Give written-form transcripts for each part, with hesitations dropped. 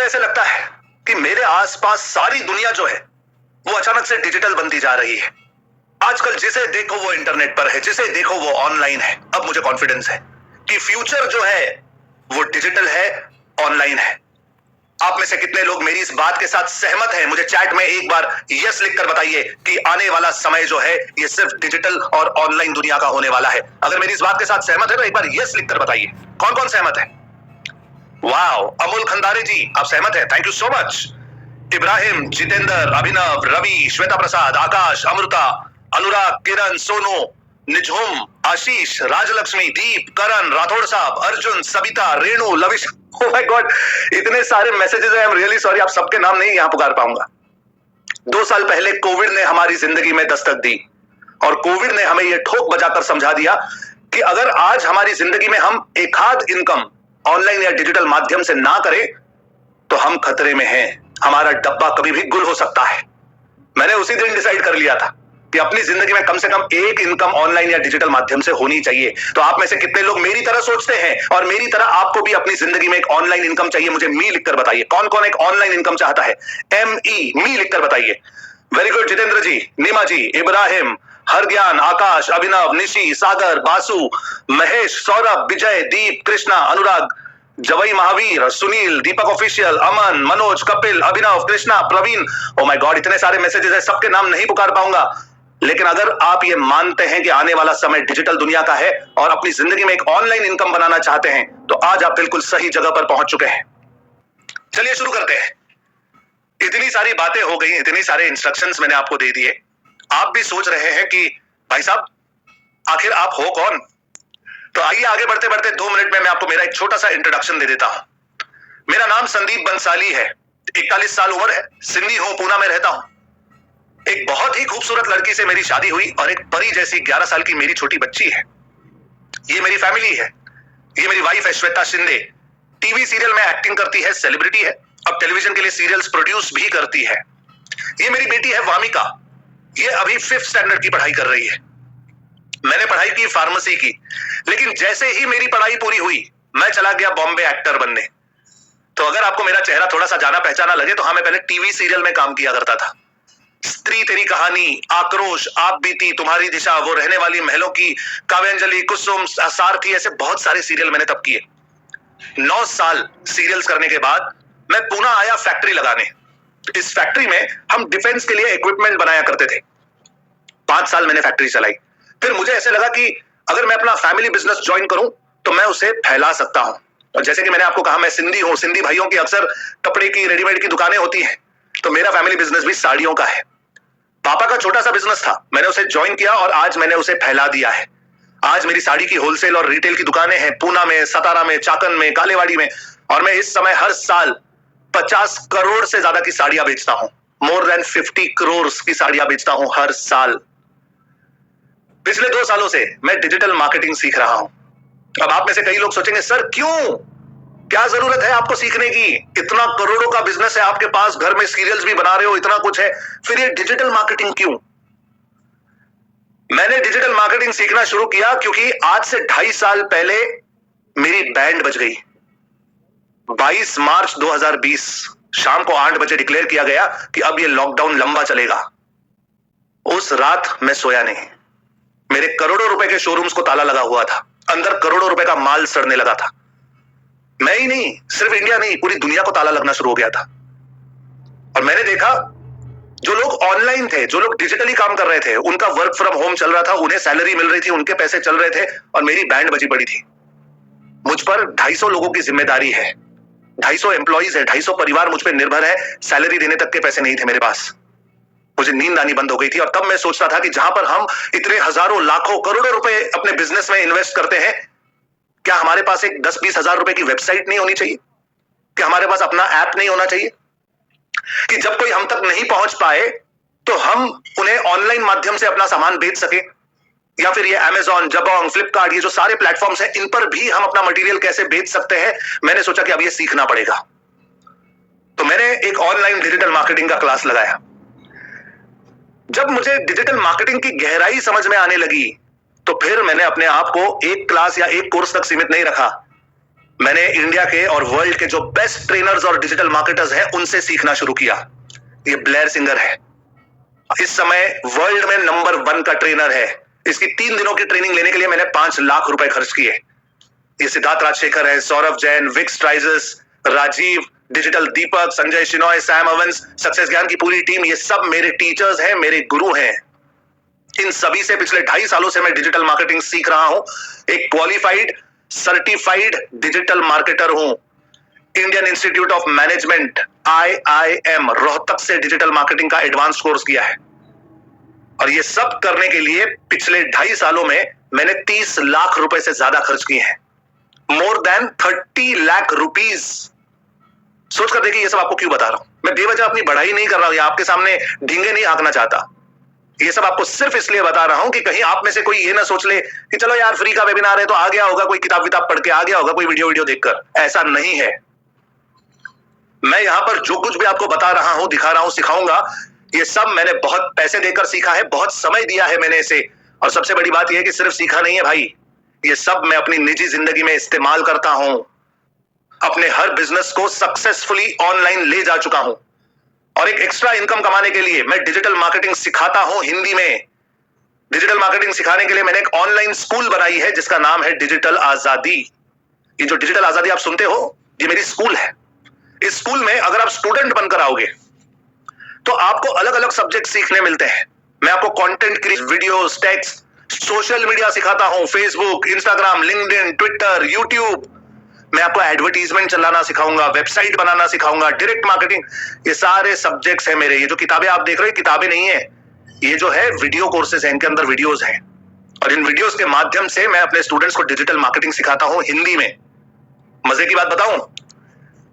ऐसे लगता है कि मेरे आसपास सारी दुनिया जो है वो अचानक से डिजिटल बनती जा रही है। आजकल जिसे देखो वो इंटरनेट पर है, जिसे देखो वो ऑनलाइन है। अब मुझे कॉन्फिडेंस है कि फ्यूचर जो है वो डिजिटल है, ऑनलाइन है। आप में से कितने लोग मेरी इस बात के साथ सहमत हैं? मुझे चैट में एक बार यस लिखकर बताइए कि आने वाला समय जो है ये सिर्फ डिजिटल और ऑनलाइन दुनिया का होने वाला है। अगर मेरी इस बात के साथ सहमत है तो एक बार यस लिखकर बताइए। कौन कौन सहमत है? वाओ, अमोल खंदारे जी आप सहमत हैं, thank you so much. Ibrahim, Jitendra, Abhinav, Ravi, Shweta Prasad, Akash, Amrita, Anurag, Kiran, Sonu, Nijhum, Ashish, Rajalakshmi, Deep, Karan, Rathore साहब, Arjun, Savita, Renu, Lavish. Oh my God, इतने सारे मैसेजेस हैं। आई एम रियली सॉरी, आप सबके नाम नहीं यहां पुकार पाऊंगा। 2 साल पहले कोविड ने हमारी जिंदगी में दस्तक दी और कोविड ने हमें यह ठोक बजाकर समझा दिया कि अगर आज हमारी जिंदगी में हम एक आध इनकम ऑनलाइन या डिजिटल माध्यम से ना करें तो हम खतरे में हैं। हमारा डब्बा कभी भी गुल हो सकता है। मैंने उसी दिन डिसाइड कर लिया था कि अपनी जिंदगी में कम से कम एक इनकम ऑनलाइन या डिजिटल माध्यम से होनी चाहिए। तो आप में से कितने लोग मेरी तरह सोचते हैं और मेरी तरह आपको भी अपनी जिंदगी में एक ऑनलाइन इनकम चाहिए? मुझे मी लिखकर बताइए। कौन कौन एक ऑनलाइन इनकम चाहता है? ME, मी लिखकर बताइए। Very good, Jitendra ji, Neema ji, Ibrahim, Hargyan, Akash, Abhinav, Nishi, Sagar, Basu, Mahesh, Saurabh, Vijay, Deep, Krishna, Anurag, Jawai Mahavir, Sunil, Deepak official, Aman, Manoj, Kapil, Abhinav, Krishna, Praveen. Oh my God, इतने सारे मैसेजेस हैं, सबके नाम नहीं पुकार पाऊंगा। लेकिन अगर आप ये मानते हैं कि आने वाला समय डिजिटल दुनिया का है और अपनी जिंदगी में एक ऑनलाइन इनकम बनाना चाहते हैं तो आज आप बिल्कुल सही जगह पर पहुंच चुके हैं। चलिए शुरू करते हैं। इतनी सारी बातें हो गई, इतनी सारे इंस्ट्रक्शंस मैंने आपको दे दिए। आप भी सोच रहे हैं कि भाई साहब आखिर आप हो कौन? तो आइए आगे बढ़ते बढ़ते 2 मिनट में मैं आपको मेरा एक छोटा सा इंट्रोडक्शन दे देता हूं। मेरा नाम संदीप बंसाली है, 41 साल उम्र है, सिंधी हूं, पूना में रहता हूं। एक बहुत ही खूबसूरत लड़की से मेरी शादी हुई और एक परी जैसी 11 साल की मेरी छोटी बच्ची है। ये मेरी फैमिली है। ये मेरी वाइफ है श्वेता शिंदे, टीवी सीरियल में एक्टिंग करती है, सेलिब्रिटी है, अब टेलीविजन के लिए सीरियल्स प्रोड्यूस भी करती है। ये मेरी बेटी है वामिका, ये अभी 5th स्टैंडर्ड की पढ़ाई कर रही है। मैंने पढ़ाई की फार्मेसी की, लेकिन जैसे ही मेरी पढ़ाई पूरी हुई मैं चला गया बॉम्बे एक्टर बनने। तो अगर आपको मेरा चेहरा थोड़ा सा जाना पहचाना लगे तो हाँ, मैं पहले टीवी सीरियल में काम किया करता था। स्त्री तेरी कहानी, आक्रोश, आप बीती, तुम्हारी दिशा, वो रहने वाली महलों की, काव्यांजलि, कुसुम, सारथी, ऐसे बहुत सारे सीरियल मैंने तब किए। 9 साल सीरियल्स करने के बाद मैं पूना आया फैक्ट्री लगाने। इस फैक्ट्री में हम डिफेंस के लिए इक्विपमेंट बनाया करते थे। 5 साल मैंने फैक्ट्री चलाई। फिर मुझे ऐसे लगा कि अगर मैं अपना फैमिली बिजनेस ज्वाइन करूं तो मैं उसे फैला सकता हूं। और जैसे कि मैंने आपको कहा मैं सिंधी हूं, सिंधी भाइयों की अक्सर कपड़े की, रेडीमेड की दुकानें होती हैं, तो मेरा फैमिली बिजनेस भी साड़ियों का है। पापा का छोटा सा बिजनेस था, मैंने उसे ज्वाइन किया और आज मैंने उसे फैला दिया है। आज मेरी साड़ी की होलसेल और रिटेल की दुकानें हैं पूना में, सतारा में, चाकन में, कालेवाड़ी में, और मैं इस समय हर साल 50 करोड़ से ज्यादा की साड़ियां बेचता हूं। मोर देन 50 करोड़ की साड़ियां बेचता हूं हर साल। पिछले 2 सालों से मैं डिजिटल मार्केटिंग सीख रहा हूं। अब आप में से कई लोग सोचेंगे सर क्यों, क्या जरूरत है आपको सीखने की? इतना करोड़ों का बिजनेस है आपके पास, घर में सीरियल्स भी बना रहे हो, इतना कुछ है, फिर ये डिजिटल मार्केटिंग क्यों? मैंने डिजिटल मार्केटिंग सीखना शुरू किया क्योंकि आज से 2.5 साल पहले मेरी बैंड बज गई। 22 मार्च 2020 शाम को 8 बजे डिक्लेयर किया गया कि अब ये लॉकडाउन लंबा चलेगा। उस रात मैं सोया नहीं। मेरे करोड़ों रुपए के शोरूम्स को ताला लगा हुआ था, अंदर करोड़ों रुपए का माल सड़ने लगा था। मैं ही नहीं, सिर्फ इंडिया नहीं, पूरी दुनिया को ताला लगना शुरू हो गया था। और मैंने देखा जो लोग ऑनलाइन थे, जो लोग डिजिटली काम कर रहे थे, उनका वर्क फ्रॉम होम चल रहा था, उन्हें सैलरी मिल रही थी, उनके पैसे चल रहे थे, और मेरी बैंड बजी पड़ी थी। मुझ पर 250 लोगों की जिम्मेदारी है, 250 एम्प्लॉइज है, 250 परिवार मुझ पर निर्भर है, सैलरी देने तक के पैसे नहीं थे मेरे पास। मुझे नींद आनी बंद हो गई थी और तब मैं सोचता था कि जहां पर हम इतने हजारों, लाखों, करोड़ों रुपए अपने बिजनेस में इन्वेस्ट करते हैं, क्या हमारे पास एक 10-20 हजार रुपए की वेबसाइट नहीं होनी चाहिए? क्या हमारे पास अपना ऐप नहीं होना चाहिए कि जब कोई हम तक नहीं पहुंच पाए तो हम उन्हें ऑनलाइन माध्यम से अपना सामान बेच सके? या फिर ये Amazon, जबोंग, फ्लिपकार्ट, ये जो सारे प्लेटफॉर्म्स हैं, इन पर भी हम अपना मटेरियल कैसे बेच सकते हैं? मैंने सोचा कि अब ये सीखना पड़ेगा। तो मैंने एक ऑनलाइन डिजिटल मार्केटिंग का क्लास लगाया। जब मुझे डिजिटल मार्केटिंग की गहराई समझ में आने लगी तो फिर मैंने अपने आप को एक क्लास या एक कोर्स तक सीमित नहीं रखा। मैंने इंडिया के और वर्ल्ड के जो बेस्ट ट्रेनर्स और डिजिटल मार्केटर्स हैं उनसे सीखना शुरू किया। ये ब्लेयर सिंगर है, इस समय वर्ल्ड में नंबर 1 का ट्रेनर है। इसकी 3 दिनों की ट्रेनिंग लेने के लिए मैंने 5 लाख रुपए खर्च किए। ये सिद्धार्थ राजशेखर है, सौरभ जैन, विक्स ट्राइजस, राजीव, डिजिटल दीपक, संजय शिनॉय, सैम अवंस, सक्सेस ज्ञान की पूरी टीम, ये सब मेरे टीचर्स हैं, मेरे गुरु हैं। इन सभी से पिछले 2.5 सालों से मैं डिजिटल मार्केटिंग सीख रहा हूं। एक क्वालिफाइड सर्टिफाइड डिजिटल मार्केटर हूं। Indian institute of management IIM Rohtak से डिजिटल मार्केटिंग का एडवांस कोर्स किया है। और ये सब करने के लिए पिछले 2.5 सालों में मैंने 30 लाख रुपए से ज्यादा खर्च किए हैं। More than 30 lakh rupees. सोचकर देखिए ये सब आपको क्यों बता रहा हूं। मैं बेवजह अपनी बढ़ाई नहीं कर रहा हूं या आपके सामने ढींगे नहीं हाँकना चाहता। ये सब आपको सिर्फ इसलिए बता रहा हूं कि कहीं आप में से कोई ये ना सोच ले कि चलो यार फ्री का वेबिनार है तो आ गया होगा, कोई किताब विताब पढ़ के आ गया होगा, कोई वीडियो देखकर। ऐसा नहीं है। मैं यहां पर जो कुछ भी आपको बता रहा हूं, दिखा रहा हूं, सिखाऊंगा, ये सब मैंने बहुत पैसे देकर सीखा है, बहुत समय दिया है मैंने इसे। और सबसे बड़ी बात यह है कि सिर्फ सीखा नहीं है भाई, ये सब मैं अपनी निजी जिंदगी में इस्तेमाल करता हूं। अपने हर बिजनेस को सक्सेसफुली ऑनलाइन ले जा चुका हूं। और एक एक्स्ट्रा इनकम कमाने के लिए मैं डिजिटल मार्केटिंग सिखाता हूं हिंदी में। डिजिटल मार्केटिंग सिखाने के लिए मैंने एक ऑनलाइन स्कूल बनाई है जिसका नाम है डिजिटल आजादी। ये जो डिजिटल आजादी आप सुनते हो, ये मेरी स्कूल है। इस स्कूल में अगर आप स्टूडेंट बनकर आओगे तो आपको अलग अलग सब्जेक्ट सीखने मिलते हैं। मैं आपको content creation, videos, text, social media सिखाता हूं, Facebook, Instagram, LinkedIn, Twitter, YouTube. मैं आपको एडवर्टीजमेंट चलाना सिखाऊंगा, वेबसाइट बनाना सिखाऊंगा, डायरेक्ट मार्केटिंग। ये सारे सब्जेक्ट्स हैं मेरे। ये जो किताबें आप देख रहे हो, किताबें नहीं है, ये जो है वीडियो कोर्सेज हैं, इनके अंदर वीडियोस हैं। और इन वीडियोस के माध्यम से मैं अपने स्टूडेंट्स को डिजिटल मार्केटिंग सिखाता हूं हिंदी में। मजे की बात बताऊं,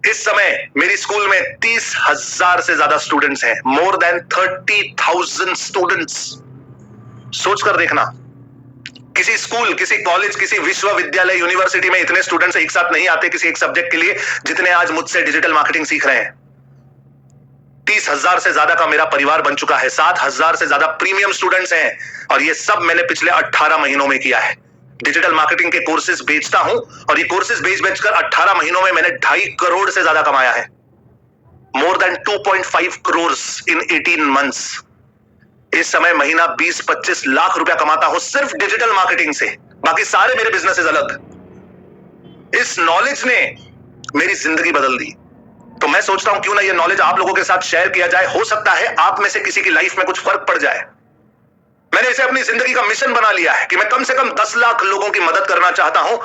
इस समय मेरी स्कूल में 30,000 से ज्यादा स्टूडेंट्स हैं। More than 30,000 students. सोचकर देखना, किसी स्कूल, किसी कॉलेज, किसी विश्वविद्यालय, यूनिवर्सिटी में इतने स्टूडेंट्स एक साथ नहीं आते किसी एक सब्जेक्ट के लिए जितने आज मुझसे डिजिटल मार्केटिंग सीख रहे हैं। 30,000 से ज्यादा का मेरा परिवार बन चुका है। 7,000 से ज्यादा प्रीमियम स्टूडेंट्स हैं। और ये सब मैंने पिछले 18 महीनों में किया है। डिजिटल मार्केटिंग के कोर्सेज बेचता हूं और ये कोर्सेज बेचकर 18 महीनों में मैंने 2.5 करोड़ से ज्यादा कमाया है। मोर देन 2.5 करोड़ इन 18 मंथ्स। इस समय महीना 20-25 लाख रुपया कमाता हूं सिर्फ डिजिटल मार्केटिंग से। बाकी सारे मेरे बिजनेसेस अलग। इस नॉलेज ने मेरी जिंदगी बदल दी। तो मैं सोचता हूं क्यों ना ये नॉलेज आप लोगों के साथ शेयर किया जाए। हो सकता है आप में से किसी की लाइफ में कुछ फर्क पड़ जाए। मैंने इसे अपनी जिंदगी का मिशन बना लिया है कि मैं कम से कम 10 लाख लोगों की मदद करना चाहता हूं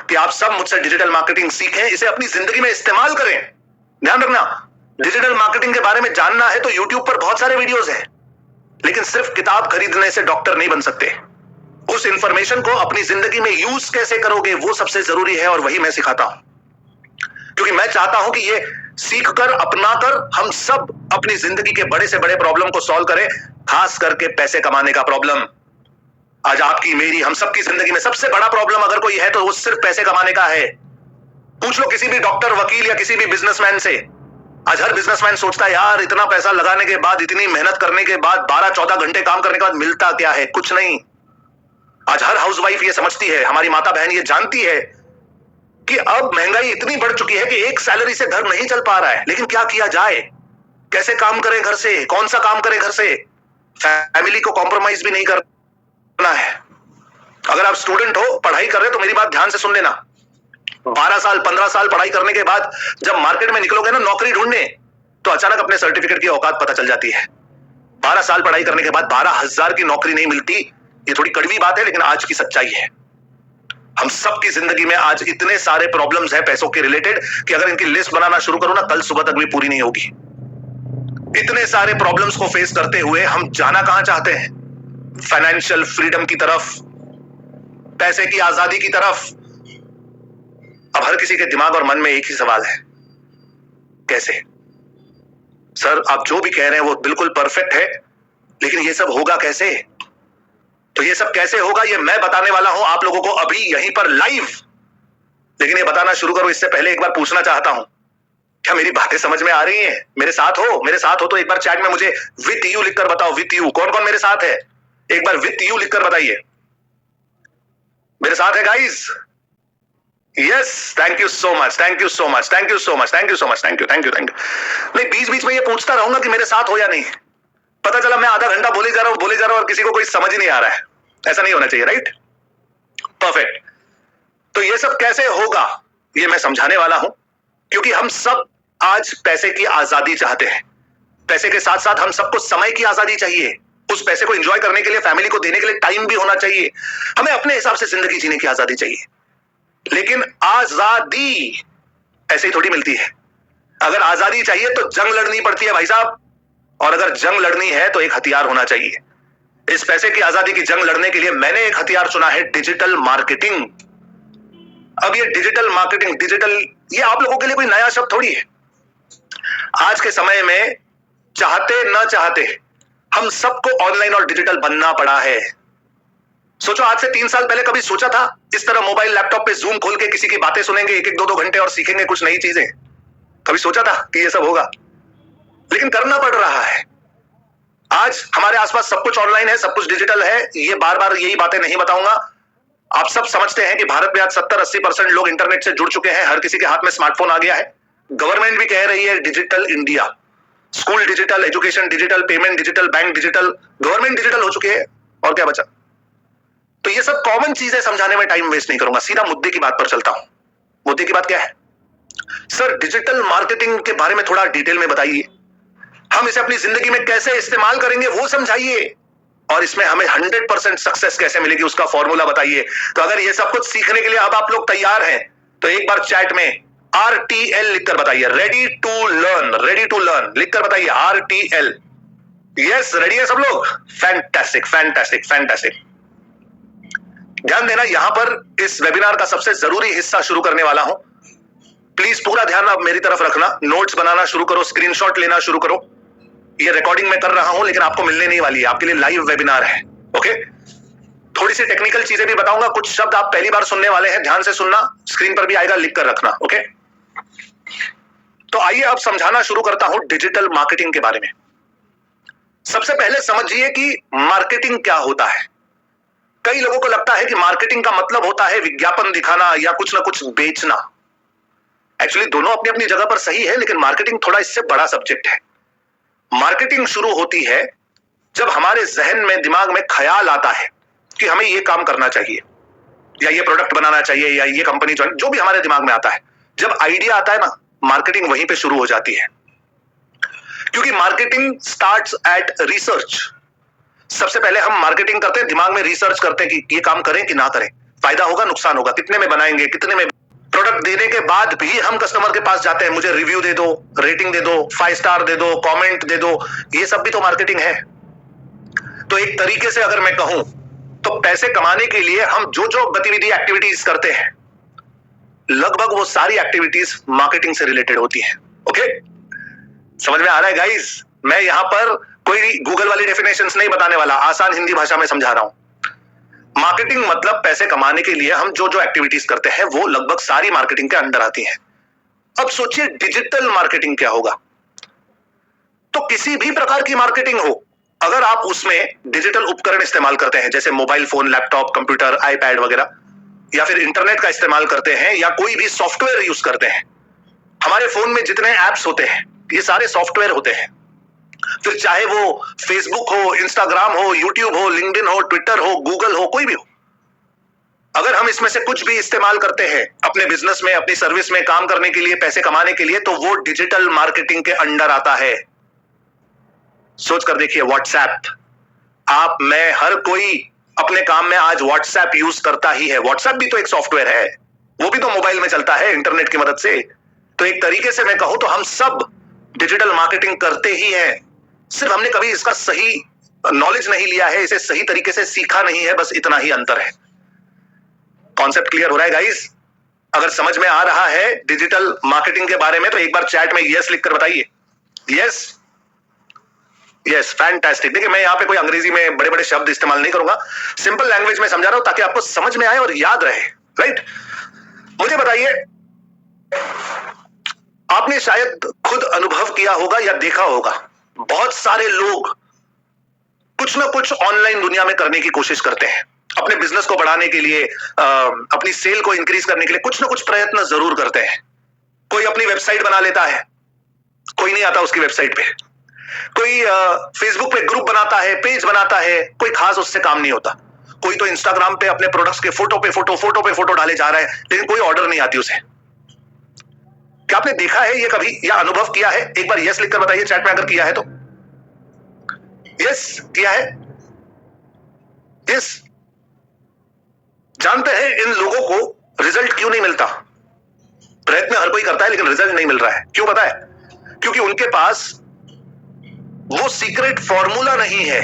कि आप सब मुझसे डिजिटल मार्केटिंग सीखें, इसे अपनी जिंदगी में इस्तेमाल करें। ध्यान रखना, डिजिटल मार्केटिंग के बारे में जानना है तो यूट्यूब पर बहुत सारे वीडियोस हैं, लेकिन सिर्फ किताब खरीदने से डॉक्टर नहीं बन सकते। उस इंफॉर्मेशन को अपनी जिंदगी में यूज कैसे करोगे वो सबसे जरूरी है, और वही मैं सिखाता हूं। क्योंकि मैं चाहता हूं कि ये सीखकर, अपनाकर हम सब अपनी जिंदगी के बड़े से बड़े प्रॉब्लम को सॉल्व करें, खास करके पैसे कमाने का प्रॉब्लम। आज आपकी, मेरी, हम सबकी जिंदगी में सबसे बड़ा प्रॉब्लम अगर कोई है तो वो सिर्फ पैसे कमाने का है। पूछ लो किसी भी डॉक्टर, वकील या किसी भी बिजनेसमैन से। आज हर बिजनेसमैन सोचता है यार इतना पैसा लगाने के बाद, इतनी मेहनत करने के बाद, 12-14 घंटे काम करने के बाद मिलता क्या है? कुछ नहीं। आज हर हाउसवाइफ ये समझती है, हमारी माता बहन ये जानती है कि अब महंगाई इतनी बढ़ चुकी है कि एक सैलरी से घर नहीं चल पा रहा है। लेकिन क्या किया जाए? कैसे काम करें घर से? कौन सा काम करें घर से? फैमिली को कॉम्प्रोमाइज भी नहीं करना है। अगर आप स्टूडेंट हो, पढ़ाई कर रहे हो, तो मेरी बात ध्यान से सुन लेना। 12 साल 15 साल पढ़ाई करने के बाद जब मार्केट में निकलोगे ना नौकरी ढूंढने, तो अचानक अपने सर्टिफिकेट की औकात पता चल जाती है। 12 साल पढ़ाई करने के बाद 12,000 की नौकरी नहीं मिलती। ये थोड़ी कड़वी बात है, लेकिन आज की सच्चाई है। हम सबकी जिंदगी में आज इतने सारे प्रॉब्लम्स हैं पैसों के रिलेटेड कि अगर इनकी लिस्ट बनाना शुरू करूं ना, कल सुबह तक भी पूरी नहीं होगी। इतने सारे प्रॉब्लम्स को फेस करते हुए हम जाना कहां चाहते हैं? फाइनेंशियल फ्रीडम की तरफ, पैसे की आजादी की तरफ। अब हर किसी के दिमाग और मन में एक ही सवाल है, कैसे? सर आप जो भी कह रहे हैं वो बिल्कुल परफेक्ट है, लेकिन ये सब होगा कैसे? तो ये सब कैसे होगा ये मैं बताने वाला हूं आप लोगों को अभी यहीं पर लाइव। लेकिन ये बताना शुरू करो इससे पहले एक बार पूछना चाहता हूं, क्या मेरी बातें समझ में आ रही हैं? मेरे साथ हो? मेरे साथ हो तो एक बार चैट में मुझे विथ यू लिखकर बताओ। विथ यू कौन कौन मेरे साथ है? एक बार विथ यू लिखकर बताइए। मेरे साथ है guys? Yes, thank you so much, thank you so much, thank you so much, thank you so much, thank you, thank you, thank you. नहीं, बीच बीच में ये पूछता रहूंगा कि मेरे साथ हो या नहीं। पता चला मैं आधा घंटा बोले जा रहा हूं, बोले जा रहा हूं और किसी को कोई समझ ही नहीं आ रहा है। ऐसा नहीं होना चाहिए, राइट? परफेक्ट। तो ये सब कैसे होगा, ये मैं समझाने वाला हूं, क्योंकि हम सब आज पैसे की आजादी चाहते हैं। पैसे के साथ साथ हम सबको समय की आजादी चाहिए। उस पैसे को एंजॉय करने के लिए, फैमिली को देने के लिए टाइम भी होना चाहिए। हमें अपने हिसाब से जिंदगी जीने की आजादी चाहिए। लेकिन आजादी ऐसे ही थोड़ी मिलती है। अगर आजादी चाहिए तो जंग लड़नी पड़ती है भाई साहब, और अगर जंग लड़नी है तो एक हथियार होना चाहिए। इस पैसे की आजादी की जंग लड़ने के लिए मैंने एक हथियार चुना है, डिजिटल मार्केटिंग। अब ये डिजिटल मार्केटिंग, डिजिटल, ये आप लोगों के लिए कोई नया शब्द थोड़ी है। आज के समय में चाहते न चाहते हम सबको ऑनलाइन और डिजिटल बनना पड़ा है। सोचो, आज से 3 साल पहले कभी सोचा था इस तरह मोबाइल लैपटॉप पे जूम खोल के किसी की बातें सुनेंगे 1-1, 2-2 घंटे और सीखेंगे कुछ नई चीजें? कभी सोचा था कि ये सब होगा? लेकिन करना पड़ रहा है। आज हमारे आसपास सब कुछ ऑनलाइन है, सब कुछ डिजिटल है। ये बार बार यही बातें नहीं बताऊंगा। आप सब समझते हैं कि भारत में आज 70-80% लोग इंटरनेट से जुड़ चुके हैं। हर किसी के हाथ में स्मार्टफोन आ गया है। गवर्नमेंट भी कह रही है digital India. School digital, education digital, payment digital, bank digital, government digital हो चुकी है। और क्या बचा? तो ये सब कॉमन चीजें समझाने में टाइम वेस्ट नहीं करूंगा, सीधा मुद्दे की बात पर चलता हूं। मुद्दे की बात क्या है? सर, डिजिटल मार्केटिंग के बारे में थोड़ा डिटेल में बताइए। हम इसे अपनी जिंदगी में कैसे इस्तेमाल करेंगे वो समझाइए, और इसमें हमें 100% सक्सेस कैसे मिलेगी उसका फॉर्मूला बताइए। तो अगर ये सब कुछ सीखने के लिए अब आप लोग तैयार हैं तो एक बार चैट में RTL लिखकर बताइए, ready to learn, ready to learn लिखकर बताइए, RTL। यस, रेडी है सब लोग? Fantastic, fantastic, fantastic. ध्यान देना, यहां पर इस वेबिनार का सबसे जरूरी हिस्सा शुरू करने वाला हूं। प्लीज पूरा ध्यान अब मेरी तरफ रखना। नोट्स बनाना शुरू करो, स्क्रीनशॉट लेना शुरू करो। ये रिकॉर्डिंग मैं कर रहा हूं लेकिन आपको मिलने नहीं वाली है, आपके लिए लाइव वेबिनार है। ओके, थोड़ी सी टेक्निकल चीजें भी बताऊंगा, कुछ शब्द आप पहली बार सुनने वाले हैं, ध्यान से सुनना। स्क्रीन पर भी आएगा, लिख कर रखना। ओके, तो आइए अब समझाना शुरू करता हूं डिजिटल मार्केटिंग के बारे में। सबसे पहले समझिए कि मार्केटिंग क्या होता है। कई लोगों को लगता है कि मार्केटिंग का मतलब होता है विज्ञापन दिखाना या कुछ ना कुछ बेचना। एक्चुअली दोनों अपनी अपनी जगह पर सही है, लेकिन मार्केटिंग थोड़ा इससे बड़ा सब्जेक्ट है। मार्केटिंग शुरू होती है जब हमारे जहन में, दिमाग में ख्याल आता है कि हमें ये काम करना चाहिए, या ये प्रोडक्ट बनाना चाहिए, या ये कंपनी ज्वाइन, जो भी हमारे दिमाग में आता है। जब आइडिया आता है ना, मार्केटिंग वहीं पे शुरू हो जाती है। क्योंकि मार्केटिंग स्टार्ट्स एट रिसर्च। सबसे पहले हम मार्केटिंग करते हैं, दिमाग में रिसर्च करते हैं कि ये काम करें कि ना करें, फायदा होगा, नुकसान होगा, कितने में बनाएंगे, कितने में। प्रोडक्ट देने के बाद भी हम कस्टमर के पास जाते हैं, मुझे रिव्यू दे दो, रेटिंग दे दो, 5 स्टार दे दो, कमेंट दे दो। ये सब भी तो मार्केटिंग है। तो एक तरीके से अगर मैं कहूं तो पैसे कमाने के लिए हम जो जो गतिविधि, एक्टिविटीज करते हैं, लगभग वो सारी एक्टिविटीज मार्केटिंग से रिलेटेड होती हैं। ओके, समझ में आ रहा है गाइस? मैं यहां पर कोई गूगल वाली डेफिनेशंस नहीं बताने वाला, आसान हिंदी भाषा में समझा रहा हूं। मार्केटिंग मतलब पैसे कमाने के लिए हम जो जो एक्टिविटीज करते हैं वो लगभग सारी मार्केटिंग के अंडर आती हैं। अब सोचिए डिजिटल मार्केटिंग क्या होगा। तो किसी भी प्रकार की मार्केटिंग हो, अगर आप उसमें डिजिटल उपकरण इस्तेमाल करते हैं, जैसे mobile phone, laptop, computer, iPad वगैरह, या फिर इंटरनेट का इस्तेमाल करते हैं, या कोई भी सॉफ्टवेयर यूज करते हैं। हमारे फोन में जितने एप्स होते हैं ये सारे सॉफ्टवेयर होते हैं। फिर चाहे वो फेसबुक हो, इंस्टाग्राम हो, यूट्यूब हो, लिंक्डइन हो, ट्विटर हो, गूगल हो, कोई भी हो, अगर हम इसमें से कुछ भी इस्तेमाल करते हैं अपने बिजनेस में, अपनी सर्विस में काम करने के लिए, पैसे कमाने के लिए, तो वो डिजिटल मार्केटिंग के अंडर आता है। सोच कर देखिए, व्हाट्सएप, आप, मैं, हर कोई अपने काम में आज व्हाट्सएप यूज करता ही है। व्हाट्सएप भी तो एक सॉफ्टवेयर है, वो भी तो मोबाइल में चलता है इंटरनेट की मदद से। तो एक तरीके से मैं कहूं तो हम सब डिजिटल मार्केटिंग करते ही हैं, सिर्फ हमने कभी इसका सही नॉलेज नहीं लिया है, इसे सही तरीके से सीखा नहीं है, बस इतना ही अंतर है। कॉन्सेप्ट क्लियर हो रहा है गाइस? अगर समझ में आ रहा है डिजिटल मार्केटिंग के बारे में तो एक बार चैट में यस लिखकर बताइए। Yes, yes, fantastic. देखिए, मैं यहाँ पे कोई अंग्रेजी में बड़े बड़े शब्द इस्तेमाल नहीं करूंगा, सिंपल लैंग्वेज में समझा रहा हूं ताकि आपको समझ में आए और याद रहे। राइट? मुझे बताइए, आपने शायद खुद अनुभव किया होगा या देखा होगा, बहुत सारे लोग कुछ ना कुछ ऑनलाइन दुनिया में करने की कोशिश करते हैं। अपने बिजनेस को बढ़ाने के लिए, अपनी सेल को इंक्रीज करने के लिए कुछ ना कुछ प्रयत्न जरूर करते हैं। कोई अपनी वेबसाइट बना लेता है, कोई नहीं आता उसकी वेबसाइट पे। कोई फेसबुक पे ग्रुप बनाता है, पेज बनाता है, कोई खास उससे काम नहीं होता। कोई तो इंस्टाग्राम पे अपने प्रोडक्ट्स के फोटो पे फोटो डाले जा रहा है, लेकिन कोई ऑर्डर नहीं आती उसे। क्या आपने देखा है ये कभी या अनुभव किया है? एक बार यस लिखकर बताइए चैट में अगर किया है तो। यस किया है? यस। जानते हैं इन लोगों को रिजल्ट क्यों नहीं मिलता? प्रयत्न हर कोई करता है लेकिन रिजल्ट नहीं मिल रहा है। क्यों पता है? क्योंकि उनके पास वो सीक्रेट फॉर्मूला नहीं है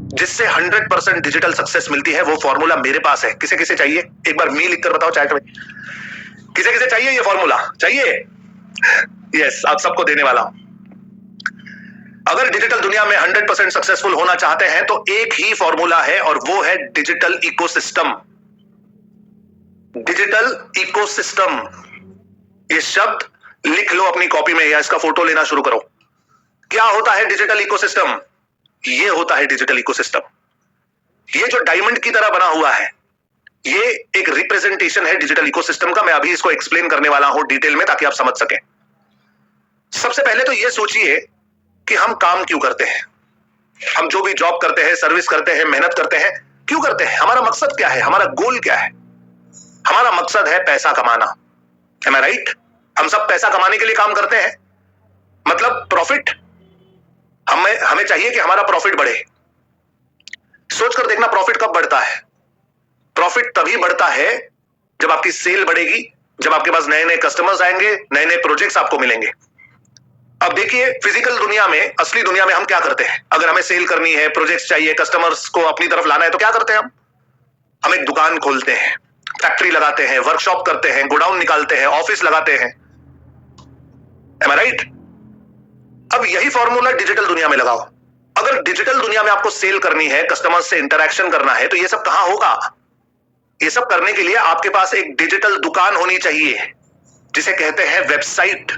जिससे 100% डिजिटल सक्सेस मिलती है। वो फॉर्मूला मेरे पास है। किसे किसे चाहिए? एक बार मी लिखकर बताओ चैट में। किसे किसे चाहिए ये फॉर्मूला? चाहिए? यस, आप सबको देने वाला हूं। अगर डिजिटल दुनिया में 100% सक्सेसफुल होना चाहते हैं तो एक ही फॉर्मूला है और वो है डिजिटल इकोसिस्टम। डिजिटल इकोसिस्टम, ये शब्द लिख लो अपनी कॉपी में या इसका फोटो लेना शुरू करो। क्या होता है डिजिटल इकोसिस्टम? ये होता है डिजिटल इकोसिस्टम। ये जो डायमंड की तरह बना हुआ है, ये एक रिप्रेजेंटेशन है डिजिटल इकोसिस्टम का। मैं अभी इसको एक्सप्लेन करने वाला हूं डिटेल में ताकि आप समझ सकें। सबसे पहले तो ये सोचिए कि हम काम क्यों करते हैं। हम जो भी जॉब करते हैं, सर्विस करते हैं, मेहनत करते हैं, क्यों करते हैं? हमारा मकसद क्या है? हमारा गोल क्या है? हमारा मकसद है पैसा कमाना। Am I right? हम सब पैसा कमाने के लिए काम करते हैं, मतलब प्रॉफिट। हमें चाहिए कि हमारा प्रॉफिट बढ़े। सोचकर देखना प्रॉफिट कब बढ़ता है? प्रॉफिट तभी बढ़ता है जब आपकी सेल बढ़ेगी, जब आपके पास नए नए कस्टमर्स आएंगे, नए नए प्रोजेक्ट्स आपको मिलेंगे। अब देखिए फिजिकल दुनिया में, असली दुनिया में हम क्या करते हैं? अगर हमें सेल करनी है, प्रोजेक्ट्स चाहिए, कस्टमर्स को अपनी तरफ लाना है तो क्या करते हैं हम एक दुकान खोलते हैं, फैक्ट्री लगाते हैं, वर्कशॉप करते हैं, गोडाउन निकालते हैं, ऑफिस लगाते हैं। Am I right? अब यही फॉर्मूला डिजिटल दुनिया में लगाओ। अगर डिजिटल दुनिया में आपको सेल करनी है, कस्टमर्स से इंटरेक्शन करना है, तो ये सब कहां होगा? ये सब करने के लिए आपके पास एक डिजिटल दुकान होनी चाहिए जिसे कहते हैं वेबसाइट।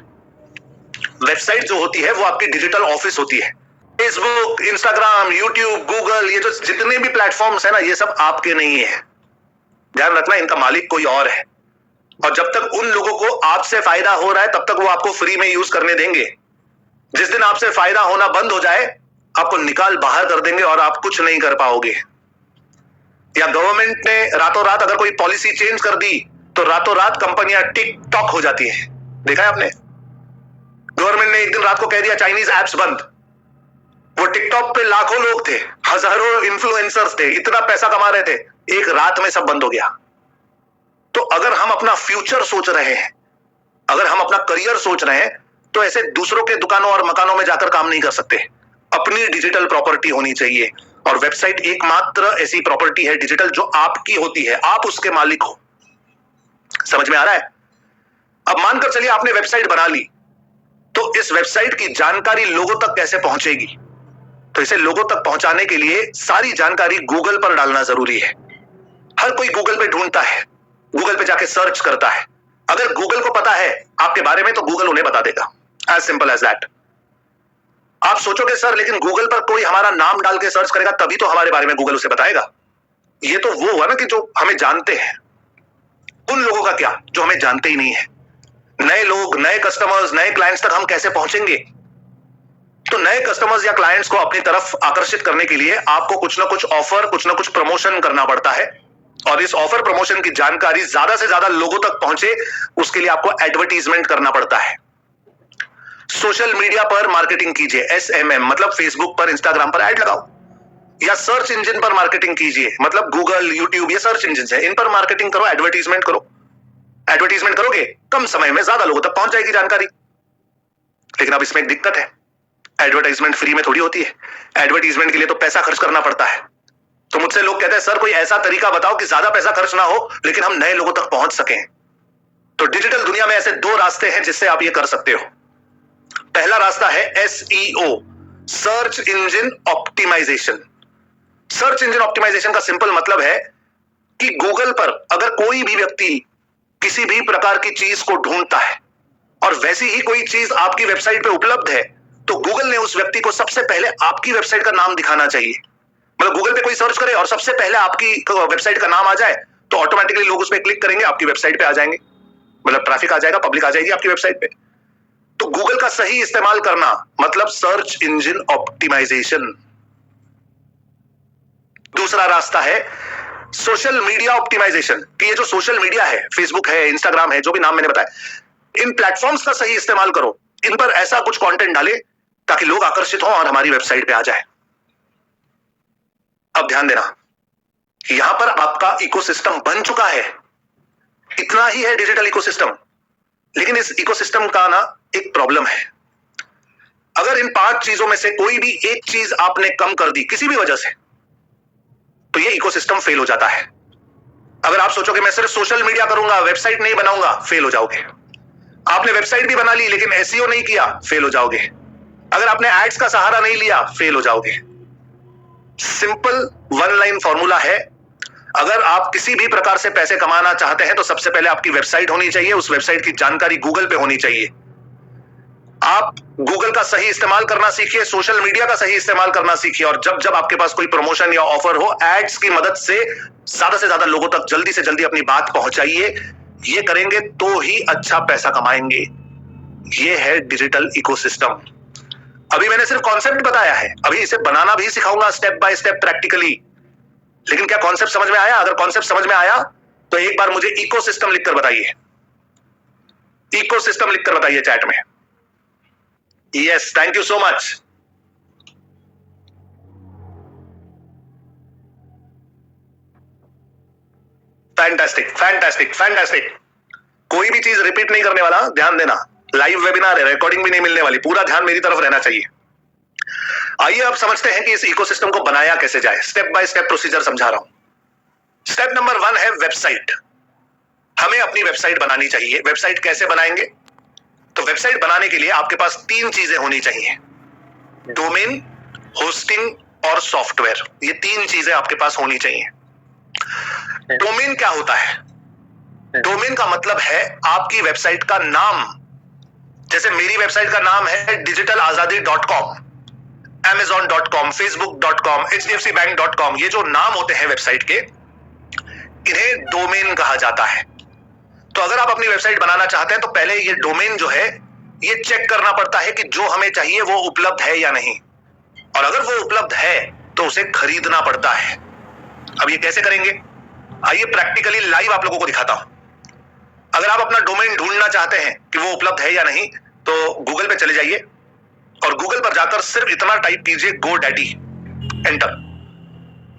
वेबसाइट जो होती है वो आपकी डिजिटल ऑफिस होती है। फेसबुक, इंस्टाग्राम, यूट्यूब, गूगल, ये जो जितने भी प्लेटफॉर्म्स है ना, ये सब आपके नहीं है। ध्यान रखना, इनका मालिक कोई और है। और जब तक उन लोगों को आपसे फायदा हो रहा है तब तक वो आपको फ्री में यूज करने देंगे। जिस दिन आपसे फायदा होना बंद हो जाए, आपको निकाल बाहर कर देंगे और आप कुछ नहीं कर पाओगे। या गवर्नमेंट ने रातों रात अगर कोई पॉलिसी चेंज कर दी तो रातों रात कंपनियां टिक टॉक हो जाती है। देखा है आपने? गवर्नमेंट ने एक दिन रात को कह दिया चाइनीज एप्स बंद। वो टिकटॉक पे लाखों लोग थे, हजारों इन्फ्लुएंसर्स थे, इतना पैसा कमा रहे थे, एक रात में सब बंद हो गया। तो अगर हम अपना फ्यूचर सोच रहे हैं, अगर हम अपना करियर सोच रहे हैं, तो ऐसे दूसरों के दुकानों और मकानों में जाकर काम नहीं कर सकते। अपनी डिजिटल प्रॉपर्टी होनी चाहिए और वेबसाइट एकमात्र ऐसी प्रॉपर्टी है डिजिटल जो आपकी होती है, आप उसके मालिक हो। समझ में आ रहा है? अब मानकर चलिए आपने वेबसाइट बना ली, तो इस वेबसाइट की जानकारी लोगों तक कैसे पहुंचेगी? तो इसे लोगों तक पहुंचाने के लिए सारी जानकारी गूगल पर डालना जरूरी है। हर कोई गूगल पे ढूंढता है, गूगल पे जाके सर्च करता है। अगर गूगल को पता है आपके बारे में तो गूगल उन्हें बता देगा। As simple as that. आप सोचोगे सर लेकिन गूगल पर कोई हमारा नाम डाल के सर्च करेगा तभी तो हमारे बारे में गूगल उसे बताएगा। ये तो वो हुआ ना कि जो हमें जानते हैं। उन लोगों का क्या जो हमें जानते ही नहीं है? नए लोग, नए कस्टमर्स, नए क्लाइंट्स तक हम कैसे पहुंचेंगे? तो नए कस्टमर्स या क्लाइंट्स को अपनी तरफ आकर्षित करने के लिए आपको कुछ ना कुछ ऑफर, कुछ ना कुछ प्रमोशन करना पड़ता है। और इस ऑफर प्रमोशन की जानकारी ज्यादा से ज्यादा लोगों तक पहुंचे, उसके लिए आपको एडवर्टीजमेंट करना पड़ता है। सोशल मीडिया पर मार्केटिंग कीजिए, SMM, मतलब फेसबुक पर, इंस्टाग्राम पर ऐड लगाओ। या सर्च इंजन पर मार्केटिंग कीजिए, मतलब गूगल, यूट्यूब, ये सर्च इंजन है, इन पर मार्केटिंग करो, एडवर्टीजमेंट करो। एडवर्टीजमेंट करोगे, कम समय में ज्यादा लोगों तक पहुंच जाएगी जानकारी। लेकिन अब इसमें एक दिक्कत है, एडवर्टाइजमेंट फ्री में थोड़ी होती है। एडवर्टीजमेंट के लिए तो पैसा खर्च करना पड़ता है। तो मुझसे लोग कहते हैं सर कोई ऐसा तरीका बताओ कि ज्यादा पैसा खर्च ना हो लेकिन हम नए लोगों तक पहुंच सकें। तो डिजिटल दुनिया में ऐसे दो रास्ते हैं जिससे आप ये कर सकते हो। पहला रास्ता है SEO, search engine optimisation. Search engine optimisation का सिंपल मतलब है कि गूगल पर अगर कोई भी व्यक्ति किसी भी प्रकार की चीज को ढूंढता है और वैसी ही कोई चीज आपकी वेबसाइट पे उपलब्ध है, तो गूगल ने उस व्यक्ति को सबसे पहले आपकी वेबसाइट का नाम दिखाना चाहिए। मतलब गूगल पे कोई सर्च करे और सबसे पहले आपकी वेबसाइट का नाम आ जाए तो ऑटोमेटिकली लोग उस पर क्लिक करेंगे, आपकी वेबसाइट पे आ जाएंगे, मतलब ट्रैफिक आ जाएगा, पब्लिक आ जाएगी आपकी वेबसाइट पे। तो गूगल का सही इस्तेमाल करना मतलब सर्च इंजन ऑप्टिमाइजेशन। दूसरा रास्ता है सोशल मीडिया ऑप्टिमाइजेशन, कि ये जो सोशल मीडिया है, फेसबुक है, इंस्टाग्राम है, जो भी नाम मैंने बताया, इन प्लेटफॉर्म्स का सही इस्तेमाल करो, इन पर ऐसा कुछ कंटेंट डाले ताकि लोग आकर्षित हो और हमारी वेबसाइट पे आ जाए। अब ध्यान देना, यहां पर आपका इकोसिस्टम बन चुका है, इतना ही है डिजिटल इकोसिस्टम। लेकिन इस इकोसिस्टम का ना एक प्रॉब्लम है। अगर इन 5 चीजों में से कोई भी एक चीज आपने कम कर दी किसी भी वजह से, तो ये इकोसिस्टम फेल हो जाता है। अगर आप सोचोगे मैं सिर्फ सोशल मीडिया करूंगा, वेबसाइट नहीं बनाऊंगा, फेल हो जाओगे। आपने वेबसाइट भी बना ली लेकिन एसईओ नहीं किया, फेल हो जाओगे। अगर आपने एड्स का सहारा नहीं लिया, फेल हो जाओगे। सिंपल वन लाइन फॉर्मूला है, अगर आप किसी भी प्रकार से पैसे कमाना चाहते हैं तो सबसे पहले आपकी वेबसाइट होनी चाहिए, उस वेबसाइट की जानकारी गूगल पे होनी चाहिए। आप गूगल का सही इस्तेमाल करना सीखिए, सोशल मीडिया का सही इस्तेमाल करना सीखिए, और जब जब आपके पास कोई प्रमोशन या ऑफर हो, एड्स की मदद से ज्यादा लोगों तक जल्दी से जल्दी अपनी बात पहुंचाइए। ये करेंगे तो ही अच्छा पैसा कमाएंगे। ये है डिजिटल इकोसिस्टम। अभी मैंने सिर्फ कॉन्सेप्ट बताया है, अभी इसे बनाना भी सिखाऊंगा स्टेप बाय स्टेप प्रैक्टिकली। लेकिन क्या कॉन्सेप्ट समझ में आया? अगर कॉन्सेप्ट समझ में आया तो एक बार मुझे इकोसिस्टम लिखकर बताइए, इकोसिस्टम लिखकर बताइए चैट में। Yes, thank you so much. Fantastic fantastic fantastic. कोई भी चीज रिपीट नहीं करने वाला, ध्यान देना। लाइव वेबिनार है, रिकॉर्डिंग भी नहीं मिलने वाली, पूरा ध्यान मेरी तरफ रहना चाहिए। आइए अब समझते हैं कि इस इकोसिस्टम को बनाया कैसे जाए। स्टेप बाय स्टेप प्रोसीजर समझा रहा हूं। स्टेप नंबर 1 है वेबसाइट। हमें अपनी वेबसाइट बनानी चाहिए। वेबसाइट कैसे बनाएंगे? तो वेबसाइट बनाने के लिए आपके पास 3 चीजें होनी चाहिए, डोमेन, होस्टिंग और सॉफ्टवेयर। ये 3 चीजें आपके पास होनी चाहिए। डोमेन क्या होता है? डोमेन का मतलब है आपकी वेबसाइट का नाम। जैसे मेरी वेबसाइट का नाम है digitalazadi.com, amazon.com, facebook.com, hdfcbank.com। ये जो नाम होते हैं वेबसाइट के, इन्हें डोमेन कहा जाता है। तो अगर आप अपनी वेबसाइट बनाना चाहते हैं तो पहले ये डोमेन जो है, ये चेक करना पड़ता है कि जो हमें चाहिए वो उपलब्ध है या नहीं, और अगर वो उपलब्ध है तो उसे खरीदना पड़ता है। अब ये कैसे करेंगे? आइए प्रैक्टिकली लाइव आप लोगों को दिखाता हूं। अगर आप अपना डोमेन ढूंढना चाहते हैं कि वो उपलब्ध है या नहीं, तो गूगल पे चले जाइए और गूगल पर जाकर सिर्फ इतना टाइप कीजिए, GoDaddy, एंटर।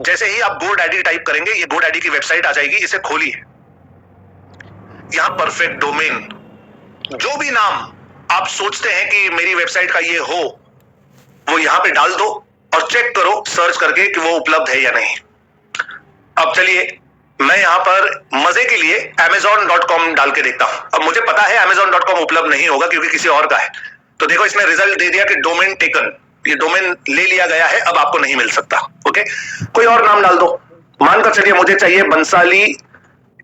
जैसे ही आप GoDaddy टाइप करेंगे, ये GoDaddy की वेबसाइट आ जाएगी। इसे खोलिए। यहां परफेक्ट डोमेन, जो भी नाम आप सोचते हैं कि मेरी वेबसाइट का ये हो, वो यहां पे डाल दो और चेक करो सर्च करके कि वो उपलब्ध है या नहीं। अब चलिए मैं यहां पर मजे के लिए amazon.com डाल के देखता हूं। अब मुझे पता है amazon.com उपलब्ध नहीं होगा क्योंकि किसी और का है। तो देखो इसने रिजल्ट दे दिया कि डोमेन टेकन, ये डोमेन ले लिया गया है, अब आपको नहीं मिल सकता। ओके, कोई और नाम डाल दो। मानकर चलिए मुझे चाहिए बंसाली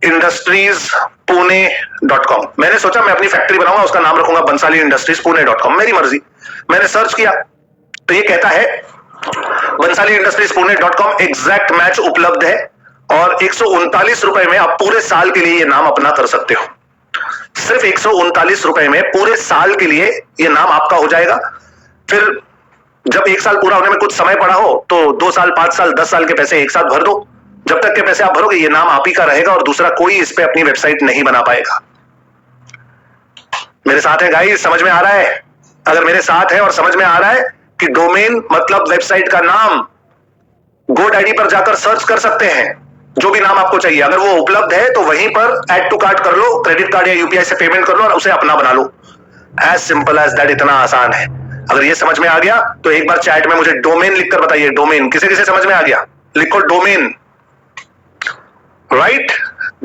इंडस्ट्रीज पुणे.com। मैंने सोचा मैं अपनी फैक्ट्री बनाऊंगा, उसका नाम रखूंगा बंसाली इंडस्ट्रीज पुणे.com, मेरी मर्जी। मैंने सर्च किया तो ये कहता है बंसाली इंडस्ट्रीज पुणे.com एग्जैक्ट मैच उपलब्ध है और 139 रुपए में आप पूरे साल के लिए ये नाम अपना कर सकते हो। सिर्फ 139 रुपए में पूरे साल के लिए ये नाम आपका हो जाएगा। फिर जब 1 साल पूरा होने में कुछ समय पड़ा हो तो 2 साल, 5 साल, 10 साल के पैसे एक साथ भर दो। जब तक के पैसे आप भरोगे ये नाम आप ही का रहेगा और दूसरा कोई इस पे अपनी वेबसाइट नहीं बना पाएगा। मेरे साथ है गाइस? समझ में आ रहा है? अगर मेरे साथ है और समझ में आ रहा है कि डोमेन मतलब वेबसाइट का नाम, GoDaddy पर जाकर सर्च कर सकते हैं जो भी नाम आपको चाहिए। अगर वो उपलब्ध है तो वहीं पर ऐड टू कार्ट कर लो, क्रेडिट कार्ड या यूपीआई से पेमेंट कर लो और उसे अपना बना लो। एज सिंपल एज दैट, इतना आसान है। अगर ये समझ में आ गया तो एक बार चैट में मुझे डोमेन लिखकर बताइए। डोमेन किसे किसे समझ में आ गया? लिखो domain. Right,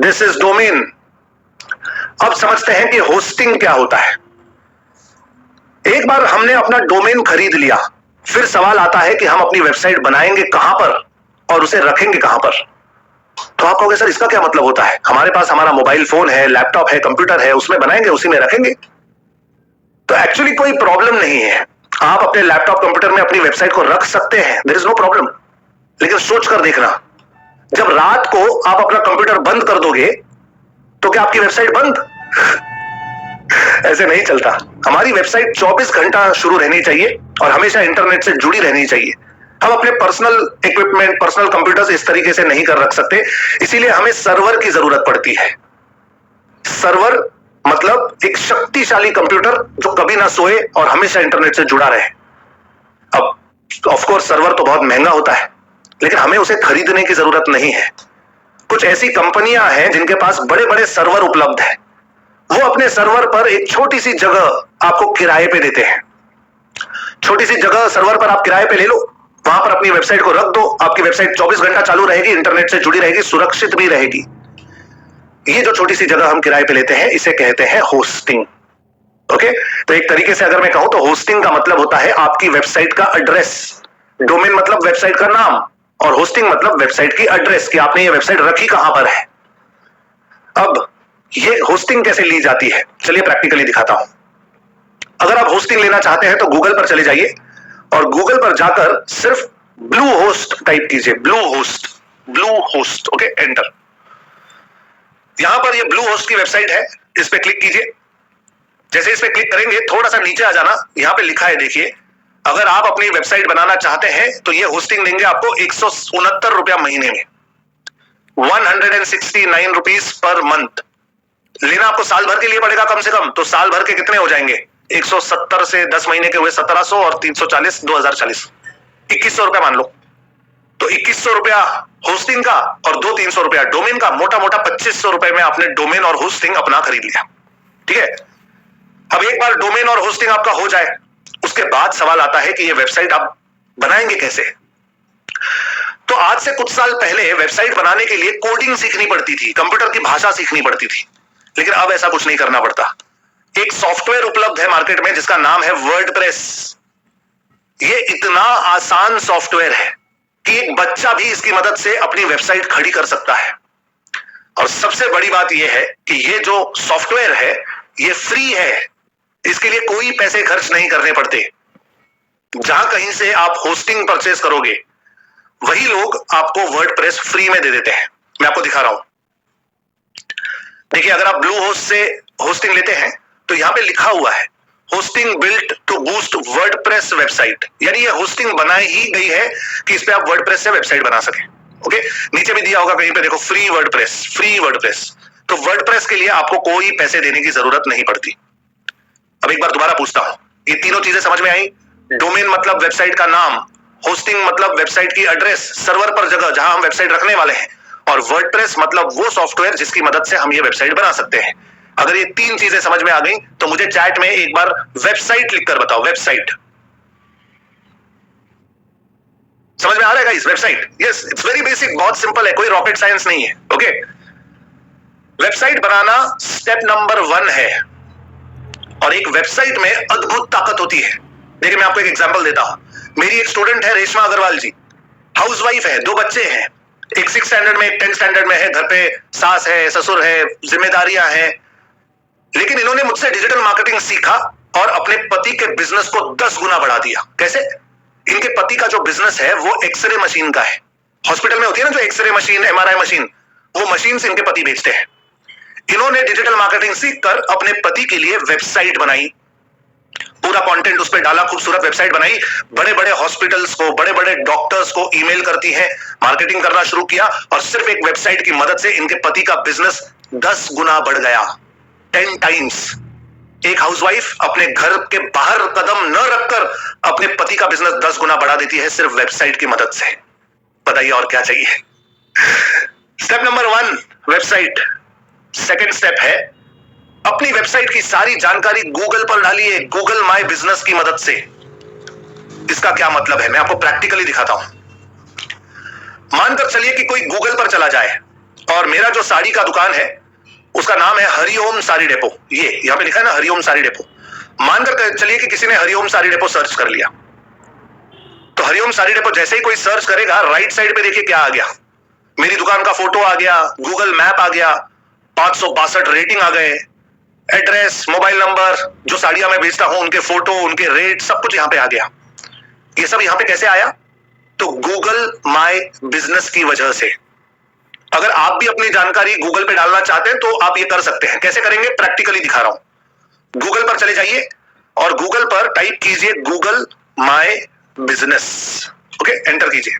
this is domain. अब समझते हैं कि होस्टिंग क्या होता है। एक बार हमने अपना डोमेन खरीद लिया, फिर सवाल आता है कि हम अपनी वेबसाइट बनाएंगे कहां पर और उसे रखेंगे कहां पर। तो आप कहोगे सर इसका क्या मतलब होता है? हमारे पास हमारा मोबाइल फोन है, लैपटॉप है, कंप्यूटर है, उसमें बनाएंगे, उसी में रखेंगे। तो एक्चुअली कोई प्रॉब्लम नहीं है। आप अपने लैपटॉप कंप्यूटर में अपनी वेबसाइट को रख सकते हैं, देयर इज नो प्रॉब्लम। लेकिन सोच कर देखना, जब रात को आप अपना कंप्यूटर बंद कर दोगे तो क्या आपकी वेबसाइट बंद? ऐसे नहीं चलता। हमारी वेबसाइट 24 घंटा शुरू रहनी चाहिए और हमेशा इंटरनेट से जुड़ी रहनी चाहिए। हम अपने पर्सनल इक्विपमेंट, पर्सनल कंप्यूटर्स इस तरीके से नहीं कर रख सकते, इसीलिए हमें सर्वर की जरूरत पड़ती है। सर्वर मतलब एक शक्तिशाली कंप्यूटर जो कभी ना सोए और हमेशा इंटरनेट से जुड़ा रहे। अब ऑफ कोर्स सर्वर तो बहुत महंगा होता है, लेकिन हमें उसे खरीदने की जरूरत नहीं है। कुछ ऐसी कंपनियां हैं जिनके पास बड़े बड़े सर्वर उपलब्ध है। वो अपने सर्वर पर एक छोटी सी जगह आपको किराए पे देते हैं। छोटी सी जगह सर्वर पर आप किराए पे ले लो, वहां पर अपनी वेबसाइट को रख दो, आपकी वेबसाइट 24 घंटा चालू रहेगी, इंटरनेट से जुड़ी रहेगी, सुरक्षित भी रहेगी। ये जो छोटी सी जगह हम किराए पे लेते हैं इसे कहते हैं होस्टिंग। ओके, तो एक तरीके से अगर मैं कहूं तो होस्टिंग का मतलब होता है आपकी वेबसाइट का एड्रेस। डोमेन मतलब वेबसाइट का नाम, और होस्टिंग मतलब वेबसाइट की एड्रेस कि आपने ये वेबसाइट रखी कहां पर है। अब ये होस्टिंग कैसे ली जाती है, चलिए प्रैक्टिकली दिखाता हूं। अगर आप होस्टिंग लेना चाहते हैं तो गूगल पर चले जाइए और गूगल पर जाकर सिर्फ ब्लू होस्ट टाइप कीजिए। Blue host, okay, enter. यहां पर ये ब्लू होस्ट की वेबसाइट है, इस पे क्लिक कीजिए। जैसे इस पे क्लिक करेंगे थोड़ा सा नीचे आ जाना, यहां पे लिखा है देखिए, अगर आप अपनी वेबसाइट बनाना चाहते हैं तो ये होस्टिंग देंगे आपको 169 रुपया महीने में, 169 रुपीज पर मंथ। लेना आपको साल भर के लिए पड़ेगा कम से कम, तो साल भर के कितने हो जाएंगे? 170 से 10 महीने के हुए 1700 और 340 2040, 2100 रुपया मान लो। तो 2100 रुपया होस्टिंग का और 200-300 रुपया डोमेन का, मोटा मोटा 2500 रुपए में आपने डोमेन और होस्टिंग अपना खरीद लिया। ठीक है, अब एक बार डोमेन और होस्टिंग आपका हो जाए, उसके बाद सवाल आता है कि ये वेबसाइट आप बनाएंगे कैसे। तो आज से कुछ साल पहले वेबसाइट बनाने के लिए कोडिंग सीखनी पड़ती थी, कंप्यूटर की भाषा सीखनी पड़ती थी, लेकिन अब ऐसा कुछ नहीं करना पड़ता। एक सॉफ्टवेयर उपलब्ध है मार्केट में जिसका नाम है वर्डप्रेस। ये इतना आसान सॉफ्टवेयर है कि एक बच्चा भी इसकी मदद से अपनी वेबसाइट खड़ी कर सकता है। और सबसे बड़ी बात यह है कि ये जो सॉफ्टवेयर है ये फ्री है, इसके लिए कोई पैसे खर्च नहीं करने पड़ते। जहां कहीं से आप होस्टिंग परचेस करोगे वही लोग आपको वर्डप्रेस फ्री में दे देते हैं। मैं आपको दिखा रहा हूं, देखिए, अगर आप ब्लू होस्ट से होस्टिंग लेते हैं तो यहां पे लिखा हुआ है hosting built to boost WordPress website, यानी ये होस्टिंग बनाई ही गई है कि इस पे आप वर्डप्रेस से वेबसाइट बना सके। ओके, नीचे भी दिया होगा कहीं पे, देखो, फ्री वर्डप्रेस। तो वर्डप्रेस के लिए आपको कोई पैसे देने की जरूरत नहीं पड़ती। अब एक बार दोबारा पूछता हूं, ये तीनों चीजें समझ में आई? डोमेन मतलब वेबसाइट का नाम, होस्टिंग मतलब वेबसाइट की एड्रेस, सर्वर पर जगह जहां हम वेबसाइट रखने वाले हैं, और वर्डप्रेस मतलब वो सॉफ्टवेयर जिसकी मदद से हम ये वेबसाइट बना सकते हैं। अगर ये तीन चीजें समझ में आ गई तो मुझे चैट में एक बार वेबसाइट लिखकर बताओ। वेबसाइट समझ में आ रहा है इस website? Yes, it's very basic, बहुत सिंपल है, कोई रॉकेट साइंस नहीं है। ओके, वेबसाइट बनाना स्टेप नंबर 1 है, और एक वेबसाइट में अद्भुत ताकत होती है। देखिए, मैं आपको एक एग्जांपल देता हूं। मेरी एक स्टूडेंट है रेशमा अग्रवाल जी, हाउसवाइफ है, 2 बच्चे हैं, एक 6th स्टैंडर्ड में, एक 10th स्टैंडर्ड में है, घर पे सास है, ससुर है, जिम्मेदारियां हैं। लेकिन इन्होंने मुझसे डिजिटल मार्केटिंग सीखा और अपने पति के बिजनेस को 10 गुना बढ़ा दिया। कैसे? इनके पति का जो बिजनेस है वो एक्सरे मशीन का है। हॉस्पिटल में होती है ना जो एक्सरे मशीन, MRI मशीन, वो मशीन से इनके पति बेचते हैं। इन्होंने डिजिटल मार्केटिंग सीखकर अपने पति के लिए वेबसाइट बनाई, पूरा कंटेंट उस पर डाला, खूबसूरत वेबसाइट बनाई, बड़े बड़े हॉस्पिटल्स को, बड़े बड़े डॉक्टर्स को ईमेल करती है, मार्केटिंग करना शुरू किया, और सिर्फ एक वेबसाइट की मदद से इनके पति का बिजनेस 10 गुना बढ़ गया, 10 टाइम्स। एक हाउसवाइफ अपने घर के बाहर कदम न रखकर अपने पति का बिजनेस 10 गुना बढ़ा देती है सिर्फ वेबसाइट की मदद से। बताइए और क्या चाहिए? Step number 1 website. Second step है अपनी वेबसाइट की सारी जानकारी गूगल पर डालिए, गूगल माय बिजनेस की मदद से। इसका क्या मतलब है, मैं आपको प्रैक्टिकली दिखाता हूं। मानकर चलिए कि कोई गूगल पर चला जाए और मेरा जो साड़ी का दुकान है उसका नाम है हरिओम साड़ी डेपो, ये यहां पे लिखा है ना हरिओम साड़ी डेपो। मानकर चलिए कि किसी ने हरिओम साड़ी डेपो सर्च कर लिया, तो हरिओम साड़ी डेपो जैसे ही कोई सर्च करेगा, राइट साइड पे देखिए क्या आ गया, मेरी दुकान का फोटो आ गया, गूगल मैप आ गया, 562 रेटिंग आ गए, एड्रेस, मोबाइल नंबर, जो साड़ियां मैं बेचता हूं उनके फोटो, उनके रेट, सब कुछ यहां पे आ गया। ये सब यहां पे कैसे आया? तो गूगल माय बिजनेस की वजह से। अगर आप भी अपनी जानकारी गूगल पे डालना चाहते हैं तो आप ये कर सकते हैं। कैसे करेंगे, प्रैक्टिकली दिखा रहा हूं। गूगल पर चले जाइए और गूगल पर टाइप कीजिए Google my business. Okay, enter कीजिए।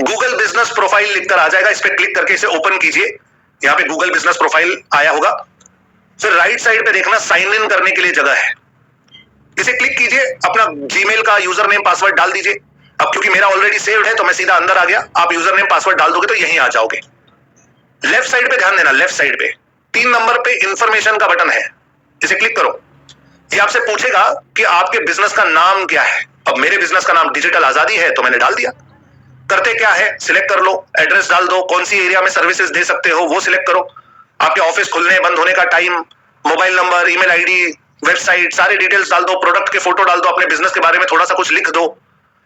गूगल बिजनेस प्रोफाइल लिखकर आ जाएगा। इस पर क्लिक करके इसे ओपन कीजिए। यहां पे गूगल बिजनेस प्रोफाइल आया होगा। फिर राइट साइड पे देखना साइन इन करने के लिए जगह है, इसे क्लिक कीजिए। अपना जीमेल का यूजर नेम पासवर्ड डाल दीजिए। अब क्योंकि मेरा ऑलरेडी सेव्ड है तो मैं सीधा अंदर आ गया। आप यूजर नेम पासवर्ड डाल दोगे तो यहीं आ जाओगे। लेफ्ट साइड पे ध्यान देना, लेफ्ट साइड पे 3 नंबर पे इंफॉर्मेशन का बटन है, इसे क्लिक करो। ये आपसे पूछेगा कि आपके बिजनेस का नाम क्या है। अब मेरे बिजनेस का नाम डिजिटल आजादी है तो मैंने डाल दिया। करते क्या है, सिलेक्ट कर लो, एड्रेस डाल दो, कौन सी एरिया में सर्विसेज दे सकते हो वो सिलेक्ट करो, आपके ऑफिस खुलने बंद होने का time, mobile number, email ID, website, सारे डिटेल्स डाल दो, प्रोडक्ट के फोटो डाल दो, अपने बिजनेस के बारे में थोड़ा सा कुछ लिख दो।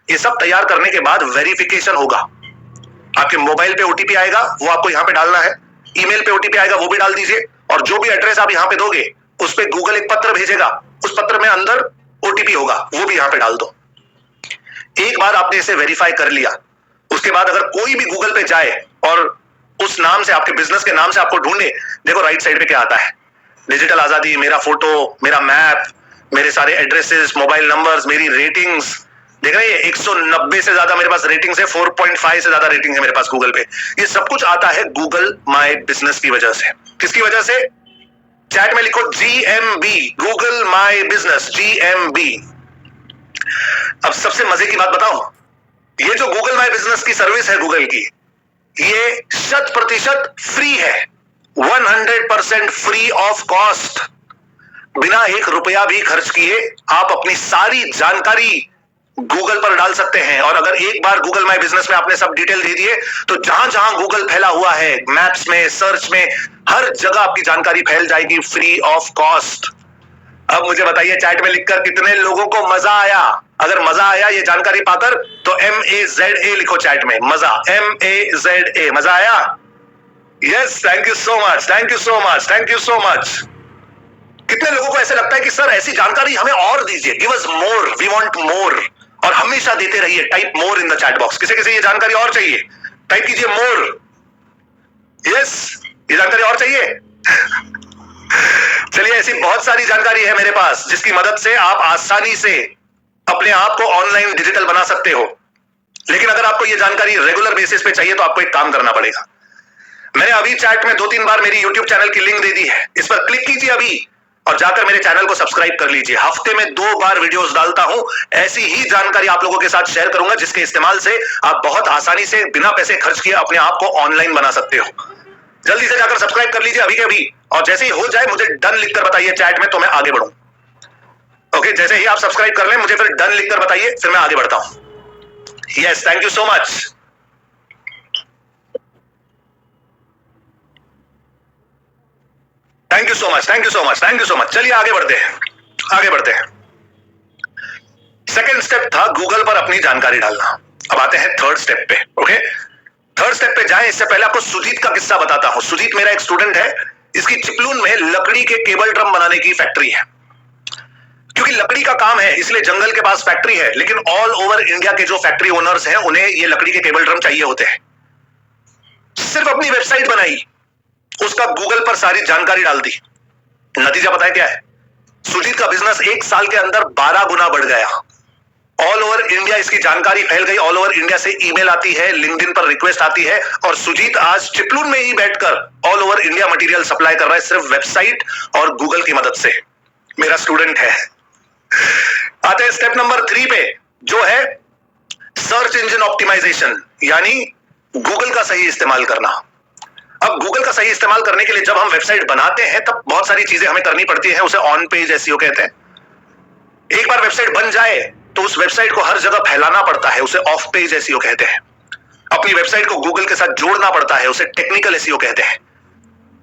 ये सब तैयार करने के बाद वेरिफिकेशन होगा। आपके मोबाइल पे ओटीपी आएगा, वो आपको यहां पे डालना है। ईमेल पे ओटीपी आएगा, वो भी डाल दीजिए। और जो भी एड्रेस आप यहां पे दोगे उस पे गूगल एक पत्र भेजेगा, उस पत्र में अंदर ओटीपी होगा, वो भी यहां पे डाल दो। एक बार आपने इसे वेरीफाई कर लिया, उसके बाद अगर कोई भी गूगल पे जाए और उस नाम से, आपके बिजनेस के नाम से आपको ढूंढे, देखो राइट साइड पे क्या आता है, डिजिटल आजादी, मेरा फोटो, मेरा मैप, मेरे सारे एड्रेसेस, मोबाइल नंबर्स, मेरी रेटिंग्स। देख रहे हैं 190 से ज्यादा मेरे पास रेटिंग्स है, 4.5 से ज्यादा रेटिंग है मेरे पास गूगल पे। ये सब कुछ आता है गूगल माय बिजनेस की वजह से। किसकी वजह से? चैट में लिखो GMB, Google my business, GMB। अब सबसे मजे की बात बताओ, ये जो गूगल माय बिजनेस की सर्विस है गूगल की, ये 100% फ्री है, 100% फ्री ऑफ कॉस्ट। बिना 1 रुपया भी खर्च किए आप अपनी सारी जानकारी गूगल पर डाल सकते हैं। और अगर एक बार गूगल माय बिजनेस में आपने सब डिटेल दे दिए तो जहां जहां गूगल फैला हुआ है, मैप्स में, सर्च में, हर जगह आपकी जानकारी फैल जाएगी फ्री ऑफ कॉस्ट। अब मुझे बताइए चैट में लिखकर कितने लोगों को मजा आया। अगर मजा आया ये जानकारी पाकर तो MAZA लिखो चैट में, मजा, MAZA, मजा आया? Yes, thank you so much, thank you so much, thank you so much. कितने लोगों को ऐसे लगता है कि सर ऐसी जानकारी हमें और दीजिए, give us more, we want more, और हमेशा देते रहिए। Type more in the chat box. किसे किसे ये जानकारी और चाहिए, टाइप कीजिए मोर। यस, ये जानकारी और चाहिए। चलिए, ऐसी बहुत सारी जानकारी है मेरे पास जिसकी मदद से आप आसानी से अपने आप को ऑनलाइन डिजिटल बना सकते हो। लेकिन अगर आपको ये जानकारी रेगुलर बेसिस पे चाहिए तो आपको एक काम करना पड़ेगा। मैंने अभी चैट में 2-3 बार मेरी YouTube चैनल की लिंक दे दी है, इस पर क्लिक कीजिए अभी और जाकर मेरे चैनल को सब्सक्राइब कर लीजिए। हफ्ते में 2 बार वीडियोस डालता हूं, ऐसी ही जानकारी आप लोगों के साथ शेयर करूंगा जिसके इस्तेमाल से आप बहुत आसानी से बिना पैसे खर्च किए अपने आप को ऑनलाइन बना सकते हो। जल्दी से जाकर सब्सक्राइब कर लीजिए अभी के अभी, और जैसे ही हो जाए मुझे डन लिखकर बताइए चैट में, तो मैं आगे बढ़ूं। ओके, जैसे ही आप सब्सक्राइब कर लें मुझे फिर डन लिखकर बताइए, फिर मैं आगे बढ़ता हूं। Yes, thank you so much. Thank you so much, thank you so much, thank you so much. चलिए आगे बढ़ते हैं, आगे बढ़ते हैं। सेकेंड स्टेप था गूगल पर अपनी जानकारी डालना। अब आते हैं थर्ड स्टेप पे। ओके, थर्ड स्टेप पे जाएं इससे पहले आपको सुजीत का किस्सा बताता हूं। सुजीत मेरा एक स्टूडेंट है, इसकी चिपलून में लकड़ी के केबल ड्रम बनाने की फैक्ट्री है। क्योंकि लकड़ी का काम है इसलिए जंगल के पास फैक्ट्री है, लेकिन ऑल ओवर इंडिया के जो फैक्ट्री ओनर्स हैं उन्हें ये लकड़ी के केबल ड्रम चाहिए होते हैं। सिर्फ अपनी वेबसाइट बनाई, उसका गूगल पर सारी जानकारी डाल दी। नतीजा पता है क्या है? सुजीत का बिजनेस 1 साल के अंदर 12 गुना बढ़ गया। ऑल ओवर इंडिया इसकी जानकारी फैल गई, ऑल ओवर इंडिया से ईमेल आती है, लिंक्डइन पर रिक्वेस्ट आती है, और सुजीत आज चिपलून में ही बैठकर all over India material supply कर रहा है सिर्फ वेबसाइट और गूगल की मदद से। मेरा स्टूडेंट है। आते हैं स्टेप नंबर 3 पे, जो है सर्च इंजन ऑप्टिमाइजेशन, यानी गूगल का सही इस्तेमाल करना। अब गूगल का सही इस्तेमाल करने के लिए जब हम वेबसाइट बनाते हैं तब बहुत सारी चीजें हमें करनी पड़ती है, उसे ऑन पेज एसईओ कहते हैं। एक बार वेबसाइट बन जाए तो उस वेबसाइट को हर जगह फैलाना पड़ता है, उसे ऑफ पेज एसईओ कहते हैं। अपनी वेबसाइट को गूगल के साथ जोड़ना पड़ता है, उसे टेक्निकल एसईओ कहते हैं।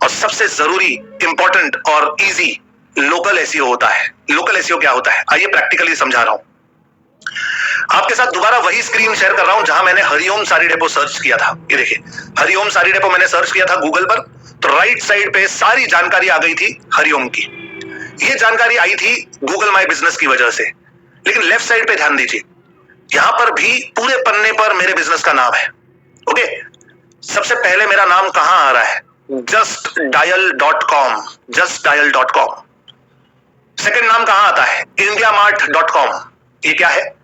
और सबसे जरूरी, इंपॉर्टेंट और इजी लोकल एसईओ होता है। लोकल एसईओ क्या होता है, आइए प्रैक्टिकली समझा रहा हूं आपके साथ। दोबारा वही स्क्रीन शेयर कर रहा हूं जहां मैंने हरिओम साड़ी डेपो सर्च किया था। ये देखिए, हरिओम साड़ी डेपो मैंने सर्च किया था गूगल पर, तो राइट साइड पे सारी जानकारी आ गई थी हरिओम की। ये जानकारी आई थी गूगल माय बिजनेस की वजह से। लेकिन लेफ्ट साइड पे ध्यान दीजिए, यहां पर भी पूरे पन्ने पर मेरे बिजनेस का नाम है। ओके, सबसे पहले मेरा नाम कहां आ रहा है? justdial.com, justdial.com। सेकंड नाम कहां आता है? indiamart.com। ये क्या है?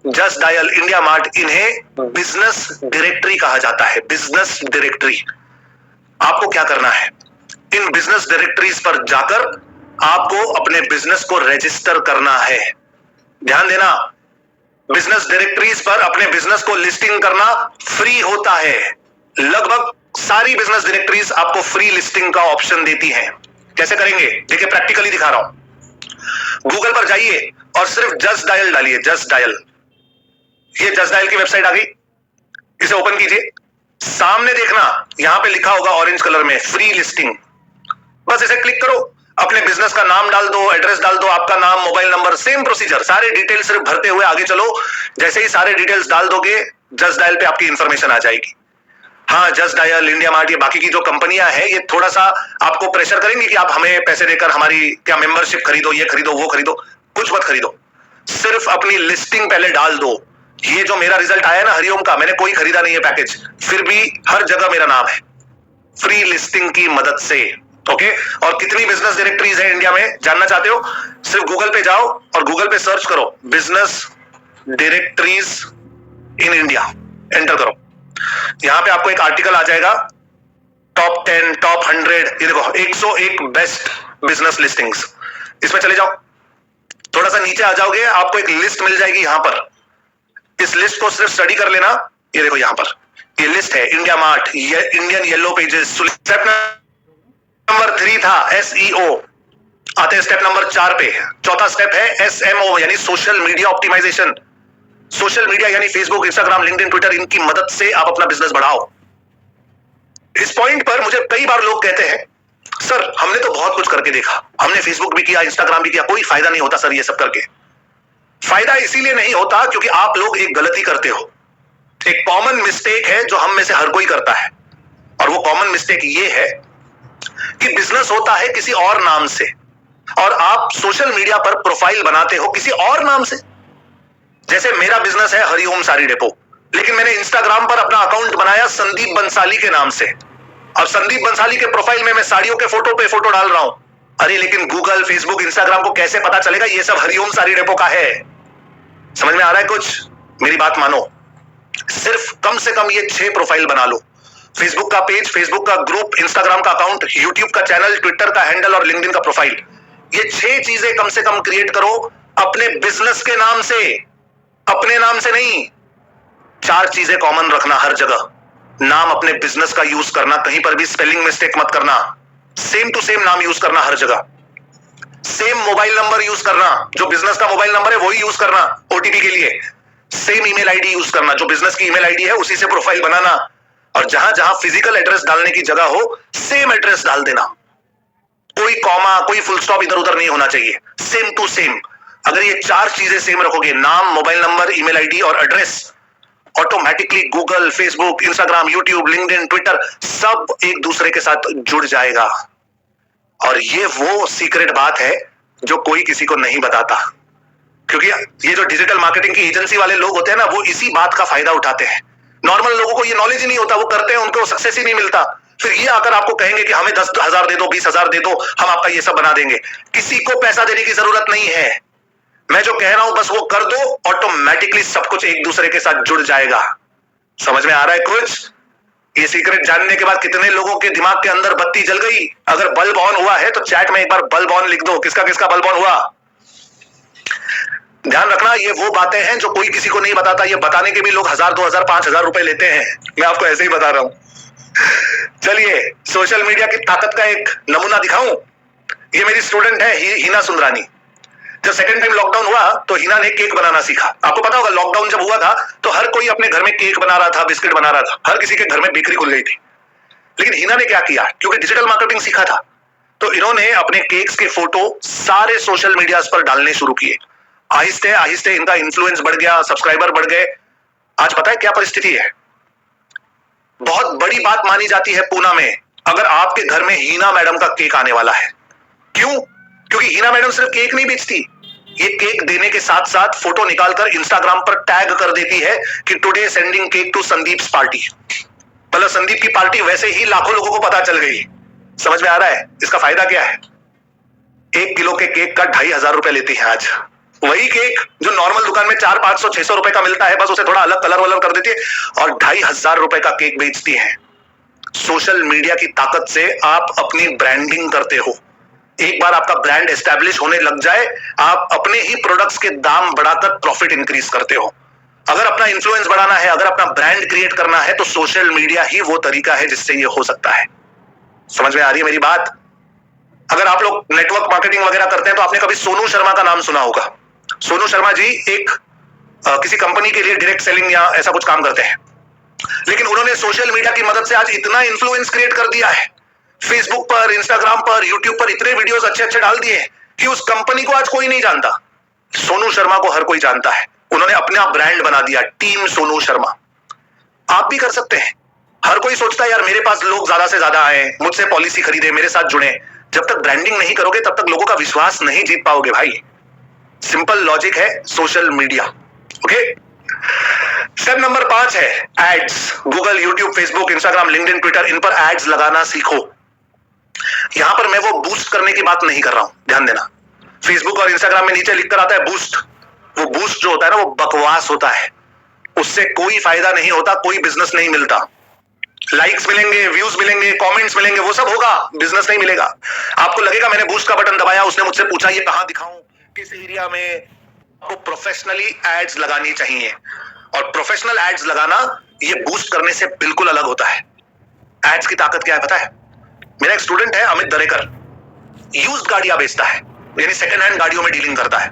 Just dial, India mart. इन्हें बिजनेस डायरेक्टरी कहा जाता है, बिजनेस डायरेक्टरी। आपको क्या करना है? इन बिजनेस डायरेक्टरीज पर जाकर आपको अपने बिजनेस को रजिस्टर करना है। ध्यान देना, बिजनेस डायरेक्टरीज पर अपने बिजनेस को लिस्टिंग करना फ्री होता है। लगभग सारी बिजनेस डायरेक्टरीज आपको फ्री लिस्टिंग का ऑप्शन देती हैं। कैसे करेंगे? देखिए, प्रैक्टिकली दिखा रहा हूं। गूगल पर जाइए और सिर्फ जस्ट डायल डालिए, जस्ट डायल। ये जस्ट डायल की वेबसाइट आ गई, इसे ओपन कीजिए। सामने देखना, यहां पे लिखा होगा ऑरेंज कलर में फ्री लिस्टिंग। बस इसे क्लिक करो, अपने बिजनेस का नाम डाल दो, एड्रेस डाल दो, आपका नाम, मोबाइल नंबर, सेम प्रोसीजर, सारे डिटेल्स सिर्फ भरते हुए आगे चलो। जैसे ही सारे डिटेल्स डाल दोगे, जस्ट डायल पे आपकी इंफॉर्मेशन आ जाएगी। हाँ, जस्ट डायल, इंडिया मार्ट, ये बाकी की जो कंपनियां हैं, ये थोड़ा सा आपको प्रेशर करेंगी कि आप हमें पैसे देकर हमारी क्या मेंबरशिप खरीदो, ये खरीदो, वो खरीदो। कुछ मत खरीदो, सिर्फ अपनी लिस्टिंग पहले डाल दो। ये जो मेरा रिजल्ट आया ना हरिओम का, मैंने कोई खरीदा नहीं है पैकेज, फिर भी हर जगह मेरा नाम है, फ्री लिस्टिंग की मदद से। ओके, और कितनी बिजनेस डायरेक्टरीज है इंडिया में जानना चाहते हो? सिर्फ गूगल पे जाओ और गूगल पे सर्च करो business directories in India, enter करो। यहां पे आपको एक आर्टिकल आ जाएगा, टॉप 10, टॉप 100, ये देखो 101 बेस्ट बिजनेस लिस्टिंग्स। इसमें चले जाओ, थोड़ा सा नीचे आ जाओगे, आपको एक लिस्ट मिल जाएगी। यहां पर इस लिस्ट को सिर्फ स्टडी कर लेना। ये देखो, यहां पर ये लिस्ट है, India mart, Indian yellow pages. Step number 3 था SEO, आते हैं स्टेप नंबर 4 पे। चौथा स्टेप है SMO, यानी social media optimisation. Social media यानी फेसबुक, इंस्टाग्राम, लिंक्डइन, ट्विटर, इनकी मदद से आप अपना बिजनेस बढ़ाओ। इस पॉइंट पर मुझे कई बार लोग कहते हैं, सर हमने तो बहुत कुछ करके देखा, हमने फेसबुक भी किया, इंस्टाग्राम भी किया, कोई फायदा नहीं होता सर ये सब करके। फायदा इसीलिए नहीं होता क्योंकि आप लोग एक गलती करते हो। एक कॉमन मिस्टेक है जो हम में से हर कोई करता है, और वो कॉमन मिस्टेक ये है कि बिजनेस होता है किसी और नाम से, और आप सोशल मीडिया पर प्रोफाइल बनाते हो किसी और नाम से। जैसे मेरा बिजनेस है हरिओम साड़ी डेपो, लेकिन मैंने इंस्टाग्राम पर अपना अकाउंट बनाया संदीप बंसाली के नाम से। अब संदीप बंसाली के प्रोफाइल में मैं साड़ियों के फोटो पे फोटो डाल रहा हूं। अरे लेकिन गूगल, फेसबुक, इंस्टाग्राम को कैसे पता चलेगा ये सब हरिओम साड़ी डेपो का है? समझ में आ रहा है कुछ? मेरी बात मानो, सिर्फ कम से कम ये 6 प्रोफाइल बना लो। फेसबुक का पेज, फेसबुक का ग्रुप, इंस्टाग्राम का अकाउंट, यूट्यूब का चैनल, ट्विटर का हैंडल और लिंक्डइन का प्रोफाइल। ये 6 चीजें कम से कम क्रिएट करो अपने बिजनेस के नाम से, अपने नाम से नहीं। 4 चीजें कॉमन रखना हर जगह। नाम अपने बिजनेस का यूज करना, कहीं पर भी स्पेलिंग मिस्टेक मत करना। सेम टू सेम नाम यूज करना हर जगह। सेम मोबाइल नंबर यूज करना, जो बिजनेस का मोबाइल नंबर है वही यूज करना ओटीपी के लिए। सेम ईमेल आईडी यूज करना, जो बिजनेस की ईमेल आईडी है उसी से प्रोफाइल बनाना। और जहां जहां फिजिकल एड्रेस डालने की जगह हो, सेम एड्रेस डाल देना। कोई कॉमा, कोई फुल स्टॉप इधर उधर नहीं होना चाहिए, सेम टू सेम। अगर ये 4 चीजें सेम रखोगे, नाम, मोबाइल नंबर, ईमेल आईडी और address, automatically Google, Facebook, Instagram, YouTube, LinkedIn, Twitter सब एक दूसरे के साथ जुड़ जाएगा। और ये वो सीक्रेट बात है जो कोई किसी को नहीं बताता, क्योंकि ये जो डिजिटल मार्केटिंग की एजेंसी वाले लोग होते हैं ना, वो इसी बात का फायदा उठाते हैं। नॉर्मल लोगों को ये नॉलेज ही नहीं होता, वो करते हैं, उनको सक्सेस ही नहीं मिलता। फिर ये आकर आपको कहेंगे कि हमें 10,000 दे दो, 20,000 दे दो, हम आपका ये सब बना देंगे। किसी को पैसा देने की जरूरत नहीं है। मैं जो कह रहा हूं बस वो कर दो, ऑटोमेटिकली सब कुछ एक दूसरे के साथ जुड़ जाएगा। समझ में आ रहा है कुछ? ये सीक्रेट जानने के बाद कितने लोगों के दिमाग के अंदर बत्ती जल गई? अगर बल्ब ऑन हुआ है तो चैट में एक बार बल्ब ऑन लिख दो। किसका किसका बल्ब ऑन हुआ? ध्यान रखना, ये वो बातें हैं जो कोई किसी को नहीं बताता। ये बताने के भी लोग 1,000, 2,000, 5,000 रुपए लेते हैं। मैं आपको ऐसे ही बता रहा हूं। चलिए, सोशल मीडिया की ताकत का एक नमूना दिखाऊं। ये मेरी स्टूडेंट है हीना सुंदरानी। जब सेकंड टाइम लॉकडाउन हुआ तो हिना ने केक बनाना सीखा। आपको पता होगा लॉकडाउन जब हुआ था तो हर कोई अपने घर में केक बना रहा था, बिस्किट बना रहा था, हर किसी के घर में बेकरी खुल गई थी। लेकिन हिना ने क्या किया, क्योंकि डिजिटल मार्केटिंग सीखा था, तो इन्होंने अपने केक्स के फोटो सारे सोशल मीडिया पर डालने शुरू किए। आहिस्ते आहिस्ते इनका इन्फ्लुएंस बढ़ गया, सब्सक्राइबर बढ़ गए। आज पता है क्या परिस्थिति है? बहुत बड़ी बात मानी जाती है पूना में अगर आपके घर में हीना मैडम का केक आने वाला है। क्यों? क्योंकि हीना मैडम सिर्फ केक नहीं बेचती, ये केक देने के साथ साथ फोटो निकालकर इंस्टाग्राम पर टैग कर देती है कि today sending cake to Sandeep's party. मतलब संदीप की पार्टी वैसे ही लाखों लोगों को पता चल गई। समझ में आ रहा है इसका फायदा क्या है? 1 किलो के केक का 2,500 रुपए लेती है आज। वही केक जो नॉर्मल दुकान में 400, 500, 600 रुपए का मिलता है, बस उसे थोड़ा अलग कलर वलर कर देती है और 2,500 रुपए का केक बेचती है। सोशल मीडिया की ताकत से आप अपनी ब्रांडिंग करते हो। एक बार आपका ब्रांड एस्टैब्लिश होने लग जाए, आप अपने ही प्रोडक्ट्स के दाम बढ़ाकर प्रॉफिट इंक्रीज करते हो। अगर अपना इन्फ्लुएंस बढ़ाना है, अगर अपना ब्रांड क्रिएट करना है, तो सोशल मीडिया ही वो तरीका है जिससे ये हो सकता है। समझ में आ रही है मेरी बात? अगर आप लोग नेटवर्क मार्केटिंग वगैरह करते हैं तो आपने कभी सोनू शर्मा का नाम सुना होगा। सोनू शर्मा जी एक किसी कंपनी के लिए डायरेक्ट सेलिंग या ऐसा कुछ काम करते हैं, लेकिन उन्होंने सोशल मीडिया की मदद से आज इतना इन्फ्लुएंस क्रिएट कर दिया है, फेसबुक पर, इंस्टाग्राम पर, यूट्यूब पर इतने वीडियोस अच्छे अच्छे डाल दिए कि उस कंपनी को आज कोई नहीं जानता। सोनू शर्मा को हर कोई जानता है। उन्होंने अपना ब्रांड बना दिया, टीम सोनू शर्मा। आप भी कर सकते हैं। हर कोई सोचता है यार मेरे पास लोग ज्यादा से ज्यादा आए, मुझसे पॉलिसी खरीदे, मेरे साथ जुड़े। जब तक ब्रांडिंग नहीं करोगे तब तक लोगों का विश्वास नहीं जीत पाओगे भाई। सिंपल लॉजिक है social media. Okay, step number 5 है ads. Google, YouTube, Facebook, Instagram, LinkedIn, Twitter, इन पर एड्स लगाना सीखो। यहां पर मैं वो बूस्ट करने की बात नहीं कर रहा हूं, ध्यान देना। फेसबुक और इंस्टाग्राम में नीचे लिखकर आता है बूस्ट। वो बूस्ट जो होता है ना, वो बकवास होता है। उससे कोई फायदा नहीं होता, कोई बिजनेस नहीं मिलता। लाइक्स मिलेंगे, व्यूज मिलेंगे, कमेंट्स मिलेंगे, वो सब होगा, बिजनेस नहीं मिलेगा। आपको लगेगा मैंने बूस्ट का बटन दबाया, उसने मुझसे पूछा ये कहां दिखाऊं, किस एरिया में। आपको प्रोफेशनली एड्स लगानी चाहिए, और प्रोफेशनल एड्स लगाना ये बूस्ट करने से बिल्कुल अलग होता है। एड्स की ताकत क्या है पता है? मेरा एक स्टूडेंट है अमित दरेकर, यूज्ड गाड़ियां बेचता है, यानी सेकंड हैंड गाड़ियों में डीलिंग करता है।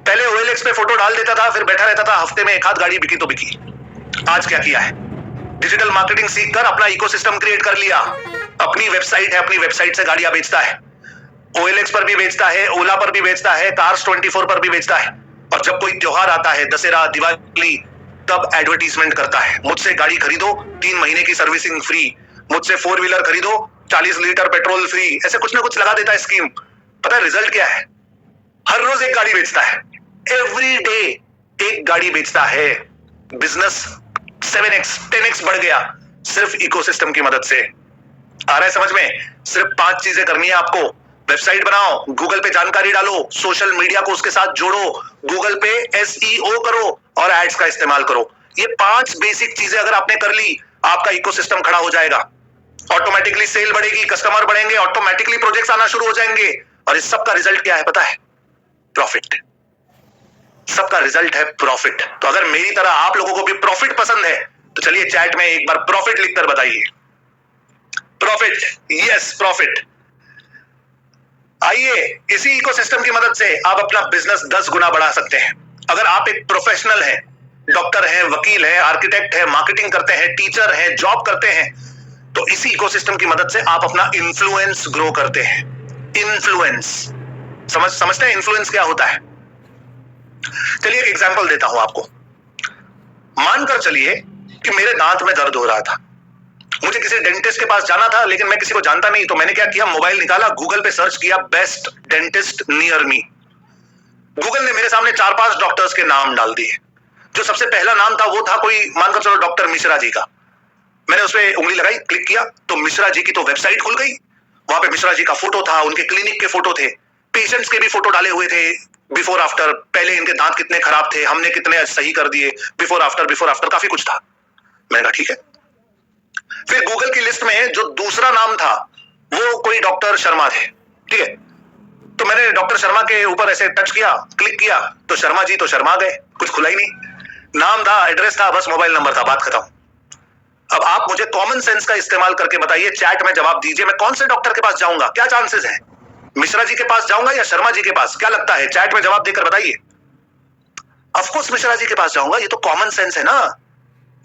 पहले OLX पे फोटो डाल देता था, फिर बैठा रहता था, हफ्ते में 1 आध गाड़ी बिकी तो बिकी। आज क्या किया है? डिजिटल मार्केटिंग सीखकर अपना इकोसिस्टम क्रिएट कर लिया। अपनी वेबसाइट है, अपनी वेबसाइट से गाड़ियां बेचता है। OLX पर भी बेचता है, ओला पर भी बेचता है, Cars24 पर भी बेचता है। और जब कोई त्योहार आता है, दशहरा, दिवाली, तब एडवर्टीजमेंट करता है, मुझसे गाड़ी खरीदो 3 महीने की सर्विसिंग फ्री, मुझसे 4 व्हीलर खरीदो 40 लीटर पेट्रोल फ्री, ऐसे कुछ ना कुछ लगा देता है स्कीम। पता है रिजल्ट क्या है? हर रोज एक गाड़ी बेचता है, एवरी डे एक गाड़ी बेचता है। बिजनेस 7x 10x बढ़ गया सिर्फ इकोसिस्टम की मदद से। आ रहा है समझ में? सिर्फ 5 चीजें करनी है आपको। वेबसाइट बनाओ, गूगल पे जानकारी डालो, सोशल मीडिया को उसके साथ जोड़ो, गूगल पे SEO करो और एड्स का इस्तेमाल करो। ये 5 बेसिक चीजें अगर आपने कर ली, आपका इकोसिस्टम खड़ा हो जाएगा। ऑटोमेटिकली सेल बढ़ेगी, कस्टमर बढ़ेंगे, ऑटोमेटिकली प्रोजेक्ट्स आना शुरू हो जाएंगे। और इस सब का रिजल्ट क्या है पता है? प्रॉफिट। सबका रिजल्ट है प्रॉफिट। तो अगर मेरी तरह आप लोगों को भी प्रॉफिट पसंद है तो चलिए चैट में एक बार प्रॉफिट लिखकर बताइए। Profit, yes profit. आइए, इसी इकोसिस्टम की मदद से आप अपना बिजनेस 10 गुना बढ़ा सकते हैं। अगर आप एक प्रोफेशनल हैं, डॉक्टर हैं, वकील हैं, आर्किटेक्ट हैं, मार्केटिंग करते हैं, टीचर हैं, जॉब करते हैं, तो इसी इकोसिस्टम की मदद से आप अपना इन्फ्लुएंस ग्रो करते हैं। इन्फ्लुएंस समझते हैं इन्फ्लुएंस क्या होता है? चलिए एक एग्जांपल देता हूं आपको। मानकर चलिए कि मेरे दांत में दर्द हो रहा था, मुझे किसी डेंटिस्ट के पास जाना था, लेकिन मैं किसी को जानता नहीं, तो मैंने क्या किया, मोबाइल निकाला, गूगल पे सर्च किया best dentist near me. Google ने मेरे सामने 4-5 डॉक्टर्स के नाम डाल दिए। जो सबसे पहला नाम था वो था कोई, मानकर चलो डॉक्टर मिश्रा जी का। मैंने उस पर उंगली लगाई, क्लिक किया तो मिश्रा जी की तो वेबसाइट खुल गई। वहां पे मिश्रा जी का फोटो था, उनके क्लिनिक के फोटो थे, पेशेंट्स के भी फोटो डाले हुए थे, बिफोर आफ्टर, पहले इनके दांत कितने खराब थे, हमने कितने सही कर दिए, बिफोर आफ्टर काफी कुछ था। मैंने कहा ठीक है। फिर गूगल की लिस्ट में जो दूसरा नाम था वो कोई डॉक्टर शर्मा थे, ठीक है। तो मैंने डॉक्टर शर्मा के ऊपर ऐसे टच किया, क्लिक किया तो शर्मा जी तो शर्मा गए, कुछ खुला ही नहीं। नाम था, एड्रेस था, बस मोबाइल नंबर था, बात खत्म। अब आप मुझे कॉमन सेंस का इस्तेमाल करके बताइए, चैट में जवाब दीजिए, मैं कौन से डॉक्टर के पास जाऊंगा? क्या चांसेस है? मिश्रा जी के पास जाऊंगा या शर्मा जी के पास? क्या लगता है? चैट में जवाब देकर बताइए। ऑफ कोर्स मिश्रा जी के पास जाऊंगा, ये तो कॉमन सेंस है ना।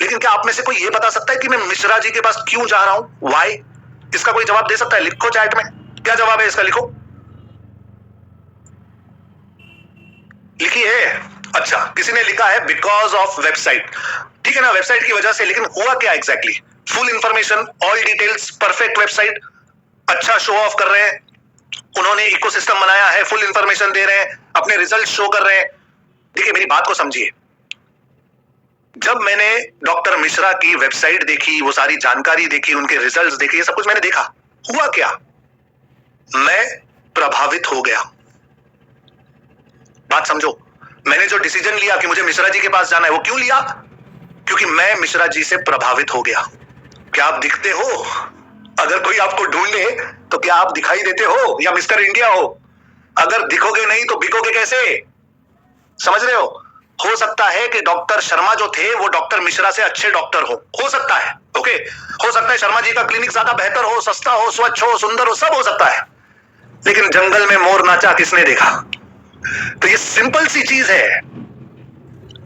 लेकिन क्या आप में से कोई ये बता सकता है कि मैं मिश्रा जी के पास क्यों जा रहा हूं? व्हाई? इसका कोई जवाब दे सकता है? लिखो चैट में, क्या जवाब है इसका, लिखो, लिखिए। अच्छा, किसी ने लिखा है बिकॉज ऑफ वेबसाइट। ठीक है ना, वेबसाइट की वजह से। लेकिन हुआ क्या exactly? Full information, all details, perfect website, अच्छा शो ऑफ कर रहे हैं, उन्होंने इकोसिस्टम बनाया है, फुल इंफॉर्मेशन दे रहे हैं, अपने रिजल्ट शो कर रहे हैं। देखिए मेरी बात को समझिए, जब मैंने डॉक्टर मिश्रा की वेबसाइट देखी, वो सारी जानकारी देखी, उनके रिजल्ट्स देखे, ये सब कुछ मैंने देखा, हुआ क्या? मैं प्रभावित हो गया। बात समझो, मैंने जो डिसीजन लिया कि मुझे मिश्रा जी के पास जाना है, वो क्यों लिया? क्योंकि मैं मिश्रा जी से प्रभावित हो गया। क्या आप दिखते हो? अगर कोई आपको ढूंढे तो क्या आप दिखाई देते हो या मिस्टर इंडिया हो? अगर दिखोगे नहीं तो बिकोगे कैसे? समझ रहे हो सकता है कि डॉक्टर शर्मा जो थे वो डॉक्टर मिश्रा से अच्छे डॉक्टर हो सकता है। ओके, हो सकता है शर्मा जी का क्लिनिक ज्यादा बेहतर हो, सस्ता हो, स्वच्छ हो, सुंदर हो, सब हो सकता है। लेकिन जंगल में मोर नाचा किसने देखा? तो ये सिंपल सी चीज है,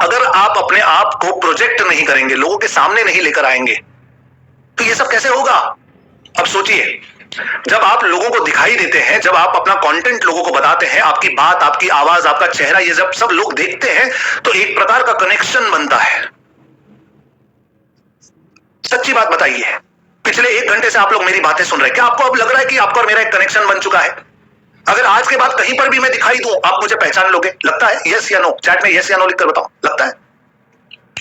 अगर आप अपने आप को प्रोजेक्ट नहीं करेंगे, लोगों के सामने नहीं लेकर आएंगे, तो ये सब कैसे होगा? अब सोचिए, जब आप लोगों को दिखाई देते हैं, जब आप अपना कंटेंट लोगों को बताते हैं, आपकी बात, आपकी आवाज, आपका चेहरा, ये जब सब लोग देखते हैं तो एक प्रकार का कनेक्शन बनता है। सच्ची बात बताइए, पिछले 1 घंटे से आप लोग मेरी बातें सुन रहे हैं, क्या आपको अब लग रहा है कि आपका और मेरा एक कनेक्शन बन चुका है? अगर आज के बाद कहीं पर भी मैं दिखाई दूं, आप मुझे पहचान लोगे? लगता है? यस या नो? चैट में यस या नो लिखकर बताओ, लगता है?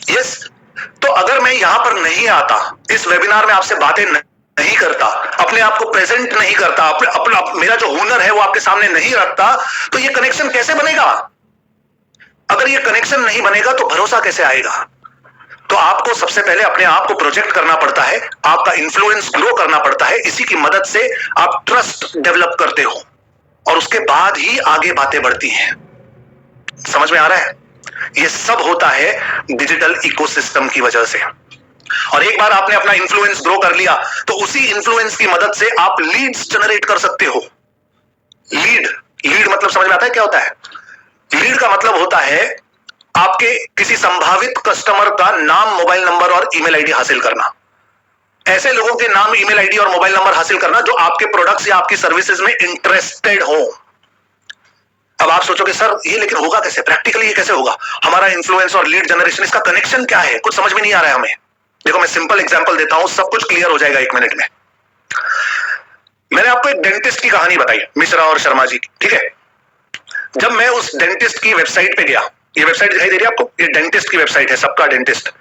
यस। तो अगर मैं यहां पर नहीं आता, इस वेबिनार में आपसे बातें नहीं करता, अपने आप को प्रेजेंट नहीं करता, अपना मेरा जो हुनर है वो आपके सामने नहीं रखता, तो ये कनेक्शन कैसे बनेगा? अगर ये कनेक्शन नहीं बनेगा तो भरोसा कैसे आएगा? तो आपको सबसे पहले अपने आप को प्रोजेक्ट करना पड़ता है, आपका इन्फ्लुएंस ग्रो करना पड़ता है, इसी की मदद से आप ट्रस्ट डेवलप करते हो और उसके बाद ही आगे बातें बढ़ती हैं। समझ में आ रहा है? ये सब होता है डिजिटल इकोसिस्टम की वजह से। और एक बार आपने अपना इन्फ्लुएंस ग्रो कर लिया तो उसी इन्फ्लुएंस की मदद से आप लीड्स जनरेट कर सकते हो। लीड मतलब समझ में आता है क्या होता है? लीड का मतलब होता है आपके किसी संभावित कस्टमर का नाम, मोबाइल नंबर और ईमेल आईडी हासिल करना। ऐसे लोगों के नाम, ईमेल आईडी और मोबाइल नंबर हासिल करना जो आपके प्रोडक्ट्स या आपकी सर्विसेज में इंटरेस्टेड हो। अब आप सोचोगे सर ये लेकिन होगा कैसे? प्रैक्टिकली ये कैसे होगा? हमारा इन्फ्लुएंस और लीड जनरेशन, इसका कनेक्शन क्या है? कुछ समझ में नहीं आ रहा है हमें। देखो मैं सिंपल एग्जांपल देता हूं, सब कुछ क्लियर हो जाएगा 1 मिनट में। मैंने आपको एक डेंटिस्ट की कहानी बताई, मिश्रा और शर्मा जी की, ठीक है? जब मैं उस डेंटिस्ट की वेबसाइट पे गया, ये वेबसाइट दिखाई दे रही है आपको? ये डेंटिस्ट की वेबसाइट है, सबका डेंटिस्ट।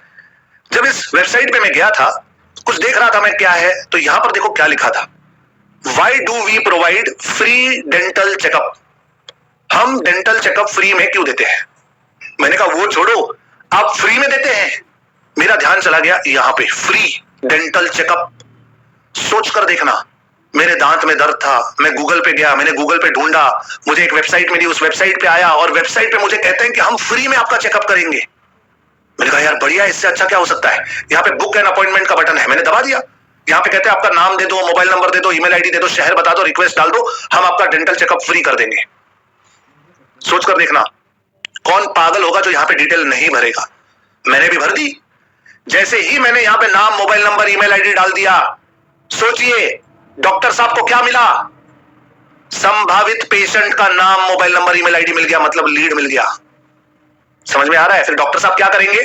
जब इस वेबसाइट पे मैं गया था, कुछ देख रहा था मैं क्या है, तो यहां पर देखो क्या लिखा था, why do we provide free dental checkup? हम डेंटल चेकअप फ्री में क्यों देते हैं? मैंने कहा वो छोड़ो, आप फ्री में देते हैं? मेरा ध्यान चला गया यहां पे, फ्री डेंटल चेकअप। सोच कर देखना, मेरे दांत में दर्द था, मैं गूगल पे गया, मैंने गूगल पे ढूंढा, मुझे एक वेबसाइट मिली, उस वेबसाइट पे आया और वेबसाइट पे मुझे कहते हैं कि हम फ्री में आपका चेकअप करेंगे। मैंने कहा यार बढ़िया, इससे अच्छा क्या हो सकता है? यहाँ पे बुक एन अपॉइंटमेंट का बटन है, मैंने दबा दिया। यहाँ पे कहते हैं आपका नाम दे दो, मोबाइल नंबर दे दो, ईमेल आईडी दे दो, शहर बता दो, रिक्वेस्ट डाल दो, हम आपका डेंटल चेकअप फ्री कर देंगे। सोच कर देखना, कौन पागल होगा जो यहाँ पे डिटेल नहीं भरेगा? मैंने भी भर दी। जैसे ही मैंने यहाँ पे नाम, मोबाइल नंबर, ईमेल आईडी डाल दिया, सोचिए डॉक्टर साहब को क्या मिला? संभावित पेशेंट का नाम, मोबाइल नंबर, ईमेल आईडी मिल गया, मतलब लीड मिल गया। समझ में आ रहा है? फिर डॉक्टर साहब क्या करेंगे?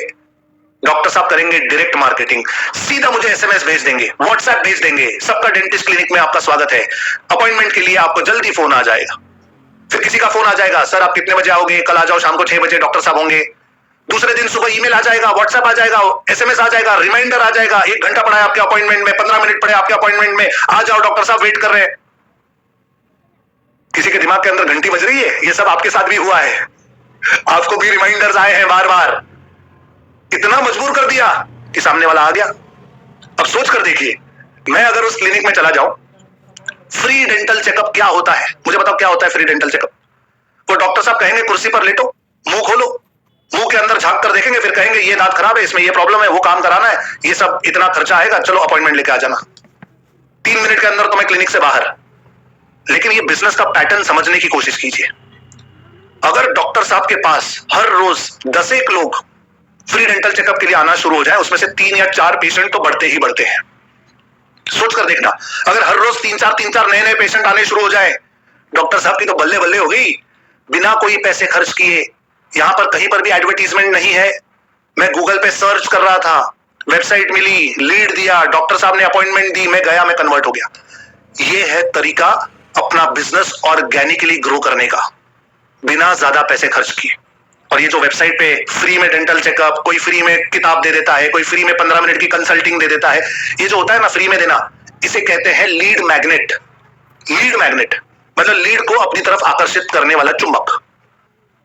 डॉक्टर साहब करेंगे डायरेक्ट मार्केटिंग, सीधा मुझे एसएमएस भेज देंगे, व्हाट्सएप भेज देंगे, सबका डेंटिस्ट क्लिनिक में आपका स्वागत है, अपॉइंटमेंट के लिए आपको जल्दी फोन आ जाएगा। फिर किसी का फोन आ जाएगा, सर आप कितने बजे आओगे? कल आ जाओ, शाम को 6 बजे डॉक्टर साहब होंगे। दूसरे दिन सुबह ईमेल आ जाएगा, व्हाट्सएप आ जाएगा, एसएमएस आ जाएगा, रिमाइंडर आ जाएगा, 1 घंटा पड़ा है आपके अपॉइंटमेंट में, 15 मिनट पड़े आपके अपॉइंटमेंट में, आ जाओ डॉक्टर साहब वेट कर रहे हैं। किसी के दिमाग के अंदर घंटी बज रही है? ये सब आपके साथ भी हुआ है, आपको भी रिमाइंडर्स आए हैं बार बार, इतना मजबूर कर दिया कि सामने वाला आ गया। अब सोच कर देखिए, मैं अगर उस क्लिनिक में चला जाऊं, फ्री डेंटल चेकअप क्या होता है? मुझे बताओ क्या होता है फ्री डेंटल चेकअप? वो डॉक्टर साहब कहेंगे कुर्सी पर लेटो, मुंह खोलो, मुंह के अंदर झांक कर देखेंगे, फिर कहेंगे ये दांत खराब है, इसमें ये प्रॉब्लम है, वो काम कराना है, ये सब इतना खर्चा आएगा, चलो अपॉइंटमेंट लेके आ जाना। 3 मिनट के अंदर तो मैं क्लिनिक से बाहर। लेकिन ये बिजनेस का पैटर्न समझने की कोशिश कीजिए। अगर डॉक्टर साहब के पास हर रोज 10 एक लोग फ्री डेंटल चेकअप के लिए आना शुरू हो जाए, उसमें से 3 या 4 पेशेंट तो बढ़ते ही बढ़ते हैं। सोच कर देखना, अगर हर रोज 3-4 नए पेशेंट आने शुरू हो जाए, डॉक्टर साहब की तो बल्ले बल्ले हो गई, बिना कोई पैसे खर्च किए। यहां पर कहीं पर भी एडवर्टीजमेंट नहीं है, मैं गूगल पे सर्च कर रहा था, वेबसाइट मिली, लीड दिया, डॉक्टर साहब ने अपॉइंटमेंट दी, मैं गया, मैं कन्वर्ट हो गया। ये है तरीका अपना बिजनेस ऑर्गेनिकली ग्रो करने का, बिना ज्यादा पैसे खर्च किए। और ये जो वेबसाइट पे फ्री में डेंटल चेकअप, कोई फ्री में किताब दे देता है, कोई फ्री में 15 मिनट की कंसल्टिंग दे देता है, ये जो होता है ना फ्री में देना, इसे कहते हैं लीड मैग्नेट। लीड मैग्नेट मतलब लीड को अपनी तरफ आकर्षित करने वाला चुंबक।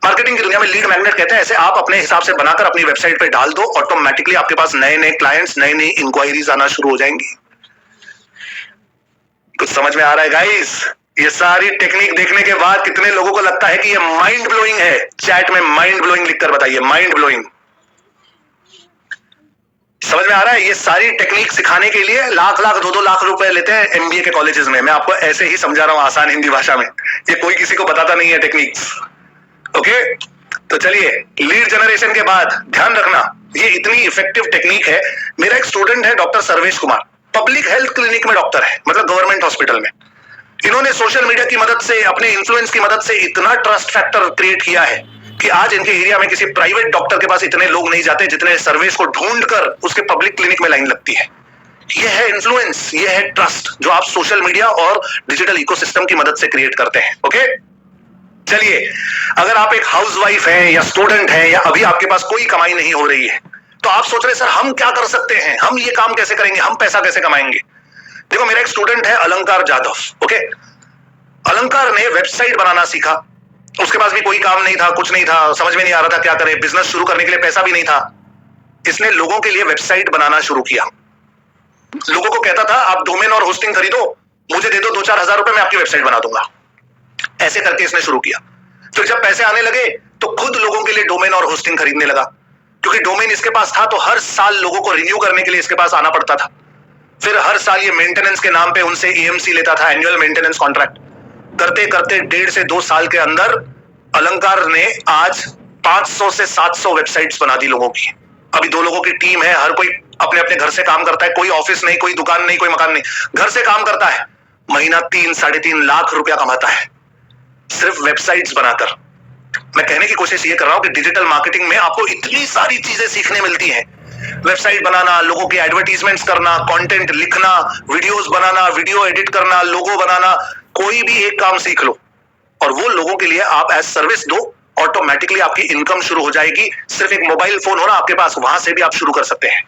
मार्केटिंग की दुनिया में लीड मैग्नेट कहते हैं। ऐसे आप अपने हिसाब से बनाकर अपनी वेबसाइट पे डाल दो, ऑटोमेटिकली आपके पास नए नए क्लाइंट्स, नई नई इंक्वायरीज आना शुरू हो जाएंगी। कुछ समझ में आ रहा है गाइस? ये सारी टेक्निक देखने के बाद कितने लोगों को लगता है कि ये माइंड ब्लोइंग है? चैट में माइंड ब्लोइंग लिखकर बताइए, माइंड ब्लोइंग। समझ में आ रहा है? ये सारी टेक्निक सिखाने के लिए लाख लाख 2-2 लाख रुपए लेते हैं एमबीए के कॉलेजेस में। मैं आपको ऐसे ही समझा रहा हूं आसान हिंदी भाषा में, ये कोई किसी को बताता नहीं है टेक्निक्स। ओके, तो चलिए, लीड जनरेशन के बाद ध्यान रखना, ये इतनी इफेक्टिव टेक्निक है। मेरा एक स्टूडेंट है doctor Sarvesh Kumar, public health clinic में डॉक्टर है, मतलब गवर्नमेंट हॉस्पिटल में। इन्होंने सोशल मीडिया की मदद से, अपने इन्फ्लुएंस की मदद से इतना ट्रस्ट फैक्टर क्रिएट किया है कि आज इनके एरिया में किसी प्राइवेट डॉक्टर के पास इतने लोग नहीं जाते जितने सर्वेश को ढूंढकर उसके पब्लिक क्लिनिक में लाइन लगती है। ये है इन्फ्लुएंस, ये है ट्रस्ट, जो आप सोशल मीडिया और डिजिटल इकोसिस्टम की मदद से क्रिएट करते हैं। ओके, चलिए, अगर आप एक हाउसवाइफ हैं या स्टूडेंट हैं या अभी आपके पास कोई कमाई नहीं हो रही है, तो आप सोच रहे सर हम क्या कर सकते हैं, हम ये काम कैसे करेंगे, हम पैसा कैसे कमाएंगे? देखो, मेरा एक स्टूडेंट है अलंकार जाधव। ओके, अलंकार ने वेबसाइट बनाना सीखा। उसके पास भी कोई काम नहीं था, कुछ नहीं था, समझ में नहीं आ रहा था क्या करे, बिजनेस शुरू करने के लिए पैसा भी नहीं था। इसने लोगों के लिए वेबसाइट बनाना शुरू किया। लोगों को कहता था आप डोमेन और होस्टिंग खरीदो, मुझे दे दो 2-4 हजार रुपए, मैं आपकी वेबसाइट बना दूंगा। ऐसे करके इसने शुरू किया। फिर जब पैसे आने लगे तो खुद लोगों के लिए डोमेन और होस्टिंग खरीदने लगा, क्योंकि डोमेन इसके पास था तो हर साल लोगों को रिन्यू करने के लिए इसके पास आना पड़ता था। फिर हर साल ये मेंटेनेंस के नाम पे उनसे एएमसी लेता था, एनुअल मेंटेनेंस कॉन्ट्रैक्ट। करते करते 1.5 से 2 साल के अंदर अलंकार ने आज 500 से 700 वेबसाइट्स बना दी लोगों की। अभी 2 लोगों की टीम है, हर कोई अपने अपने घर से काम करता है, कोई ऑफिस नहीं, कोई दुकान नहीं, कोई मकान नहीं, घर से काम करता है। महीना 3-3.5 लाख रुपया कमाता है सिर्फ वेबसाइट्स बनाकर। मैं कहने की कोशिश ये कर रहा हूं कि डिजिटल मार्केटिंग में आपको इतनी सारी चीजें सीखने मिलती हैं। वेबसाइट बनाना, लोगों के एडवर्टीजमेंट्स करना, कंटेंट लिखना, वीडियोस बनाना, वीडियो एडिट करना, लोगो बनाना, कोई भी एक काम सीख लो और वो लोगों के लिए आप एज सर्विस दो, ऑटोमेटिकली आपकी इनकम शुरू हो जाएगी। सिर्फ एक मोबाइल फोन हो ना आपके पास, वहां से भी आप शुरू कर सकते हैं।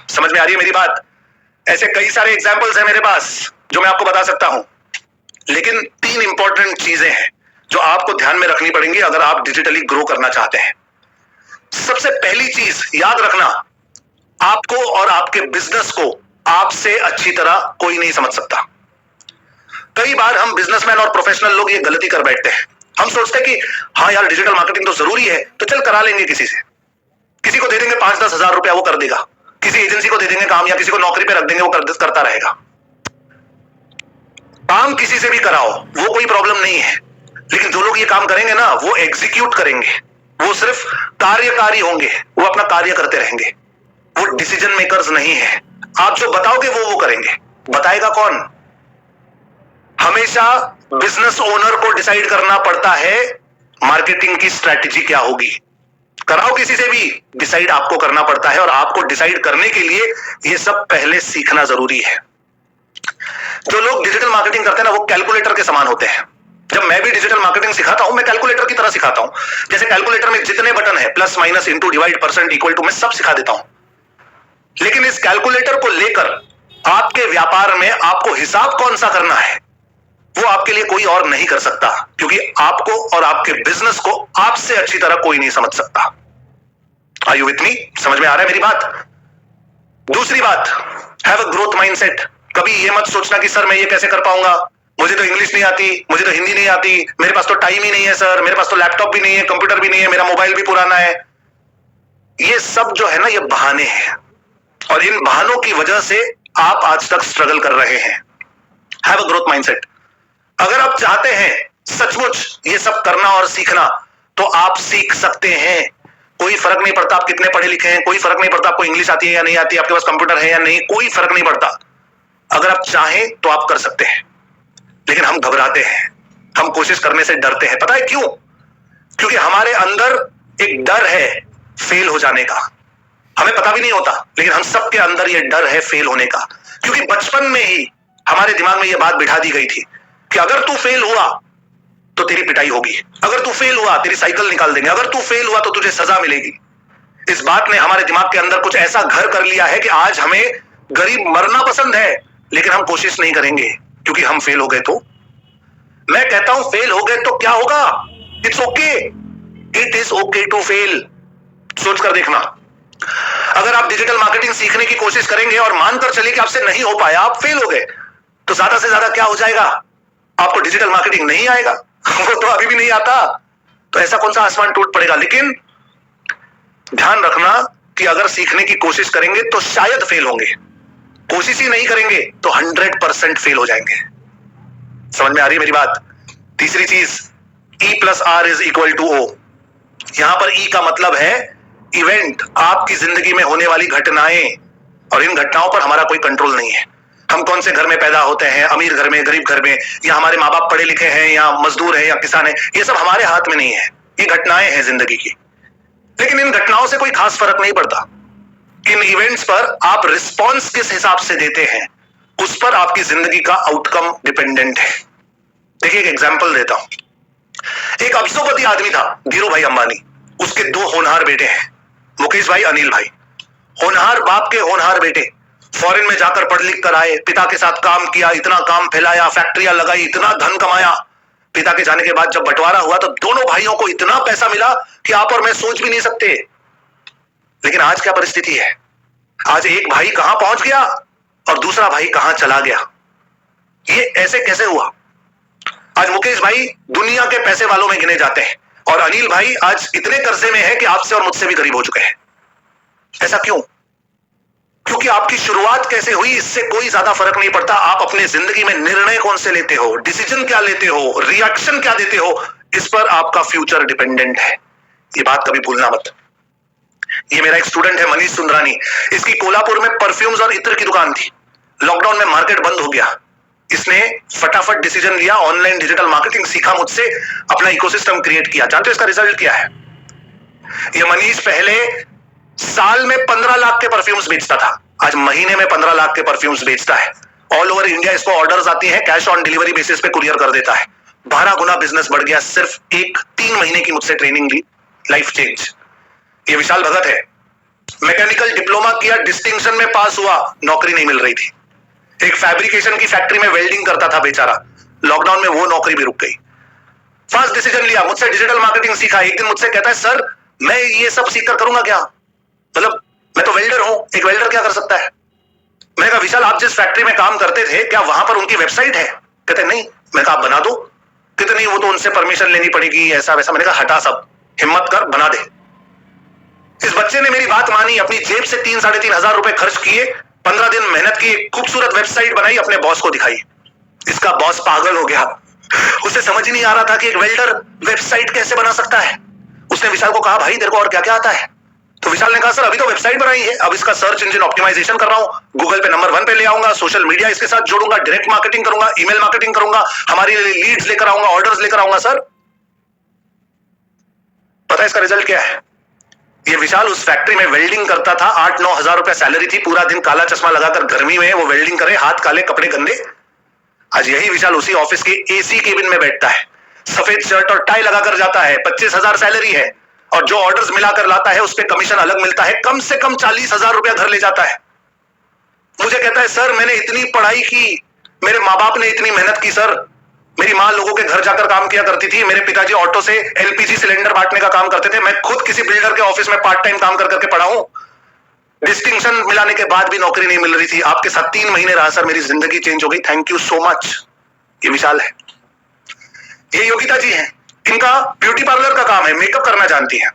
समझ में आ रही है मेरी बात? ऐसे कई सारे एग्जाम्पल्स हैं मेरे पास जो मैं आपको बता सकता हूं, लेकिन 3 इंपॉर्टेंट चीजें हैं जो आपको ध्यान में रखनी पड़ेंगी अगर आप डिजिटली ग्रो करना चाहते हैं। सबसे पहली चीज याद रखना, आपको और आपके बिजनेस को आपसे अच्छी तरह कोई नहीं समझ सकता। कई बार हम बिजनेसमैन और प्रोफेशनल लोग ये गलती कर बैठते हैं। हम सोचते हैं कि हाँ यार, डिजिटल मार्केटिंग तो जरूरी है, तो चल करा लेंगे किसी से, किसी को दे देंगे 5-10 हजार रुपया, वो कर देगा। किसी एजेंसी को दे देंगे काम, या किसी को नौकरी पे रख देंगे, वो करता रहेगा। काम किसी से भी कराओ, वो कोई प्रॉब्लम नहीं है, लेकिन जो लोग ये काम करेंगे ना, वो एग्जीक्यूट करेंगे, वो सिर्फ कार्यकारी होंगे, वो अपना कार्य करते रहेंगे, वो डिसीजन मेकर्स नहीं है। आप जो बताओगे वो करेंगे। बताएगा कौन? हमेशा बिजनेस ओनर को डिसाइड करना पड़ता है मार्केटिंग की स्ट्रैटेजी क्या होगी। कराओ किसी से भी, डिसाइड आपको करना पड़ता है, और आपको डिसाइड करने के लिए ये सब पहले सीखना जरूरी है। जो लोग डिजिटल मार्केटिंग करते हैं ना, वो कैलकुलेटर के समान होते हैं। जब मैं भी डिजिटल मार्केटिंग सिखाता हूं, मैं कैलकुलेटर की तरह सिखाता हूं। जैसे कैलकुलेटर में जितने बटन है, plus minus into divide percent equal to, मैं सब सिखा देता हूं। लेकिन इस कैलकुलेटर को लेकर आपके व्यापार में आपको हिसाब कौन सा करना है, वो आपके लिए कोई और नहीं कर सकता, क्योंकि आपको और आपके बिजनेस को आपसे अच्छी तरह कोई नहीं समझ सकता। Are you with me? समझ में आ रहा है मेरी बात? दूसरी बात, हैव अ ग्रोथ माइंडसेट। कभी ये मत सोचना कि सर मैं ये कैसे कर पाऊंगा, मुझे तो इंग्लिश नहीं आती, मुझे तो हिंदी नहीं आती, मेरे पास तो टाइम ही नहीं है सर, मेरे पास तो लैपटॉप भी नहीं है, कंप्यूटर भी नहीं है, मेरा मोबाइल भी पुराना है। ये सब जो है ना, ये बहाने हैं, और इन बहानों की वजह से आप आज तक स्ट्रगल कर रहे हैं। Have a growth mindset. अगर आप चाहते हैं सचमुच ये सब करना और सीखना, तो आप सीख सकते हैं। कोई फर्क नहीं पड़ता आप कितने पढ़े लिखे हैं, कोई फर्क नहीं पड़ता आपको इंग्लिश आती है या नहीं आती, आपके पास कंप्यूटर है या नहीं, कोई फर्क नहीं पड़ता। अगर आप चाहें तो आप कर सकते हैं, लेकिन हम घबराते हैं, हम कोशिश करने से डरते हैं। पता है क्यों? क्योंकि हमारे अंदर एक डर है फेल हो जाने का। हमें पता भी नहीं होता, लेकिन हम सबके अंदर ये डर है फेल होने का, क्योंकि बचपन में ही हमारे दिमाग में ये बात बिठा दी गई थी कि अगर तू फेल हुआ तो तेरी पिटाई होगी, अगर तू फेल हुआ तेरी साइकिल निकाल देंगे, अगर तू फेल हुआ तो तुझे सजा मिलेगी। इस बात ने हमारे दिमाग के अंदर कुछ ऐसा घर कर लिया है कि आज हमें गरीब मरना पसंद है, लेकिन हम कोशिश नहीं करेंगे क्योंकि हम फेल हो गए तो। मैं कहता हूं फेल हो गए तो क्या होगा? It's okay, it is okay to fail. सोचकर देखना, अगर आप डिजिटल मार्केटिंग सीखने की कोशिश करेंगे और मानकर चलिए कि आपसे नहीं हो पाया, आप फेल हो गए, तो ज्यादा से ज्यादा क्या हो जाएगा? आपको डिजिटल मार्केटिंग नहीं आएगा। वो तो अभी भी नहीं आता, तो ऐसा कौन सा आसमान टूट पड़ेगा। लेकिन ध्यान रखना कि अगर सीखने की कोशिश करेंगे तो शायद फेल होंगे, कोशिश ही नहीं करेंगे तो 100% फेल हो जाएंगे। समझ में आ रही है मेरी बात? तीसरी चीज, E+R=O। यहां पर E का मतलब है इवेंट, आपकी जिंदगी में होने वाली घटनाएं, और इन घटनाओं पर हमारा कोई कंट्रोल नहीं है। हम कौन से घर में पैदा होते हैं, अमीर घर में, गरीब घर में, या हमारे माँ बाप पढ़े लिखे हैं या मजदूर हैं या किसान है, ये सब हमारे हाथ में नहीं है। ये घटनाएं हैं जिंदगी की। लेकिन इन घटनाओं से कोई खास फर्क नहीं पड़ता। इन इवेंट्स पर आप रिस्पॉन्स किस हिसाब से देते हैं, उस पर आपकी जिंदगी का आउटकम डिपेंडेंट है। देखिए एक एग्जांपल देता हूं। एक अब्सोपति आदमी था, धीरू भाई अंबानी। उसके 2 होनहार बेटे हैं, मुकेश भाई, अनिल भाई। होनहार बाप के होनहार बेटे फॉरेन में जाकर पढ़ लिख कर आए, पिता के साथ काम किया, इतना काम फैलाया, फैक्ट्रियां लगाई, इतना धन कमाया। पिता के जाने के बाद जब बंटवारा हुआ तो दोनों भाइयों को इतना पैसा मिला कि आप और मैं सोच भी नहीं सकते। लेकिन आज क्या परिस्थिति है? आज एक भाई कहां पहुंच गया और दूसरा भाई कहां चला गया। ये ऐसे कैसे हुआ? आज मुकेश भाई दुनिया के पैसे वालों में गिने जाते हैं और अनिल भाई आज इतने कर्जे में है कि आपसे और मुझसे भी गरीब हो चुके हैं। ऐसा क्यों? क्योंकि आपकी शुरुआत कैसे हुई इससे कोई ज्यादा फर्क नहीं पड़ता। आप अपने जिंदगी में निर्णय कौन से लेते हो, डिसीजन क्या लेते हो, रिएक्शन क्या देते हो, इस पर आपका फ्यूचर डिपेंडेंट है। ये बात कभी भूलना मत। ये मेरा एक स्टूडेंट है, मनीष सुंदरानी। इसकी कोल्हापुर में परफ्यूम्स और इत्र की दुकान थी। लॉकडाउन में मार्केट बंद हो गया। इसने फटाफट डिसीजन लिया, ऑनलाइन डिजिटल मार्केटिंग सीखा मुझसे, अपना इकोसिस्टम क्रिएट किया। जानते हो इसका रिजल्ट क्या है? ये मनीष पहले साल में 15 लाख के परफ्यूम्स बेचता था, आज महीने में 15 लाख के परफ्यूम्स बेचता है। ऑल ओवर इंडिया इसको ऑर्डर्स आती हैं, कैश ऑन डिलीवरी बेसिस पे कुरियर कर देता है। 12 गुना बिजनेस बढ़ गया। सिर्फ 3 महीने की मुझसे ट्रेनिंग ली, लाइफ चेंज। ये विशाल भगत है, मैकेनिकल डिप्लोमा किया, डिस्टिंक्शन में पास हुआ, नौकरी नहीं मिल रही थी। एक फैब्रिकेशन की फैक्ट्री में वेल्डिंग करता था बेचारा, लॉकडाउन में वो नौकरी भी रुक गई। फास्ट डिसीजन लिया, मुझसे डिजिटल मार्केटिंग सीखा। एक दिन मुझसे कहता है, सर मैं ये सब सीखकर करूंगा क्या? मतलब मैं तो वेल्डर हूं, एक वेल्डर क्या कर सकता है? मैंने कहा विशाल आप जिस फैक्ट्री में काम करते थे क्या वहां पर उनकी वेबसाइट है? कहते नहीं। मैं कहा आप बना दो। कहते नहीं वो तो उनसे परमिशन लेनी पड़ेगी, ऐसा वैसा। मैंने कहा हटा सब, हिम्मत कर बना दे। इस बच्चे ने मेरी बात मानी, अपनी जेब से 3-3.5 हजार रुपए खर्च किए, 15 दिन मेहनत की, खूबसूरत वेबसाइट बनाई, अपने बॉस को दिखाई। इसका बॉस पागल हो गया, उसे समझ ही नहीं आ रहा था कि एक वेल्डर वेबसाइट कैसे बना सकता है। उसने विशाल को कहा भाई तेरे को और क्या क्या आता है? तो विशाल ने कहा सर अभी तो वेबसाइट बनाई है, अब इसका सर्च इंजन ऑप्टिमाइजेशन कर रहा हूं, गूगल पे नंबर 1 पे ले आऊंगा, सोशल मीडिया इसके साथ जोड़ूंगा, डायरेक्ट मार्केटिंग करूंगा, ईमेल मार्केटिंग करूंगा, हमारी लीड्स लेकर आऊंगा, ऑर्डर्स लेकर आऊंगा। सर पता है इसका रिजल्ट क्या है? ये विशाल उस फैक्ट्री में वेल्डिंग करता था, 8-9 हजार रुपए सैलरी थी, पूरा दिन काला चश्मा लगाकर गर्मी में वो वेल्डिंग करे, हाथ काले कपड़े गंदे। आज यही विशाल उसी ऑफिस के एसी केबिन में बैठता है, सफेद शर्ट और टाई लगाकर जाता है, 25,000 सैलरी है, और जो ऑर्डर्स मिलाकर लाता है उस पे कमीशन अलग मिलता है, कम से कम 40,000 रुपया घर ले जाता है। मुझे कहता है सर मैंने इतनी पढ़ाई की, मेरे माँ बाप ने इतनी मेहनत की सर, मेरी माँ लोगों के घर जाकर काम किया करती थी, मेरे पिताजी ऑटो से एलपीजी सिलेंडर बांटने का काम करते थे, मैं खुद किसी बिल्डर के ऑफिस में पार्ट टाइम काम कर करके पढ़ा हूं, डिस्टिंक्शन मिलाने के बाद भी नौकरी नहीं मिल रही थी, आपके साथ 3 महीने रहा सर, मेरी जिंदगी चेंज हो गई, थैंक यू सो मच। ये विशाल है। ये योगिता जी हैं, इनका ब्यूटी पार्लर का काम है, मेकअप करना जानती है।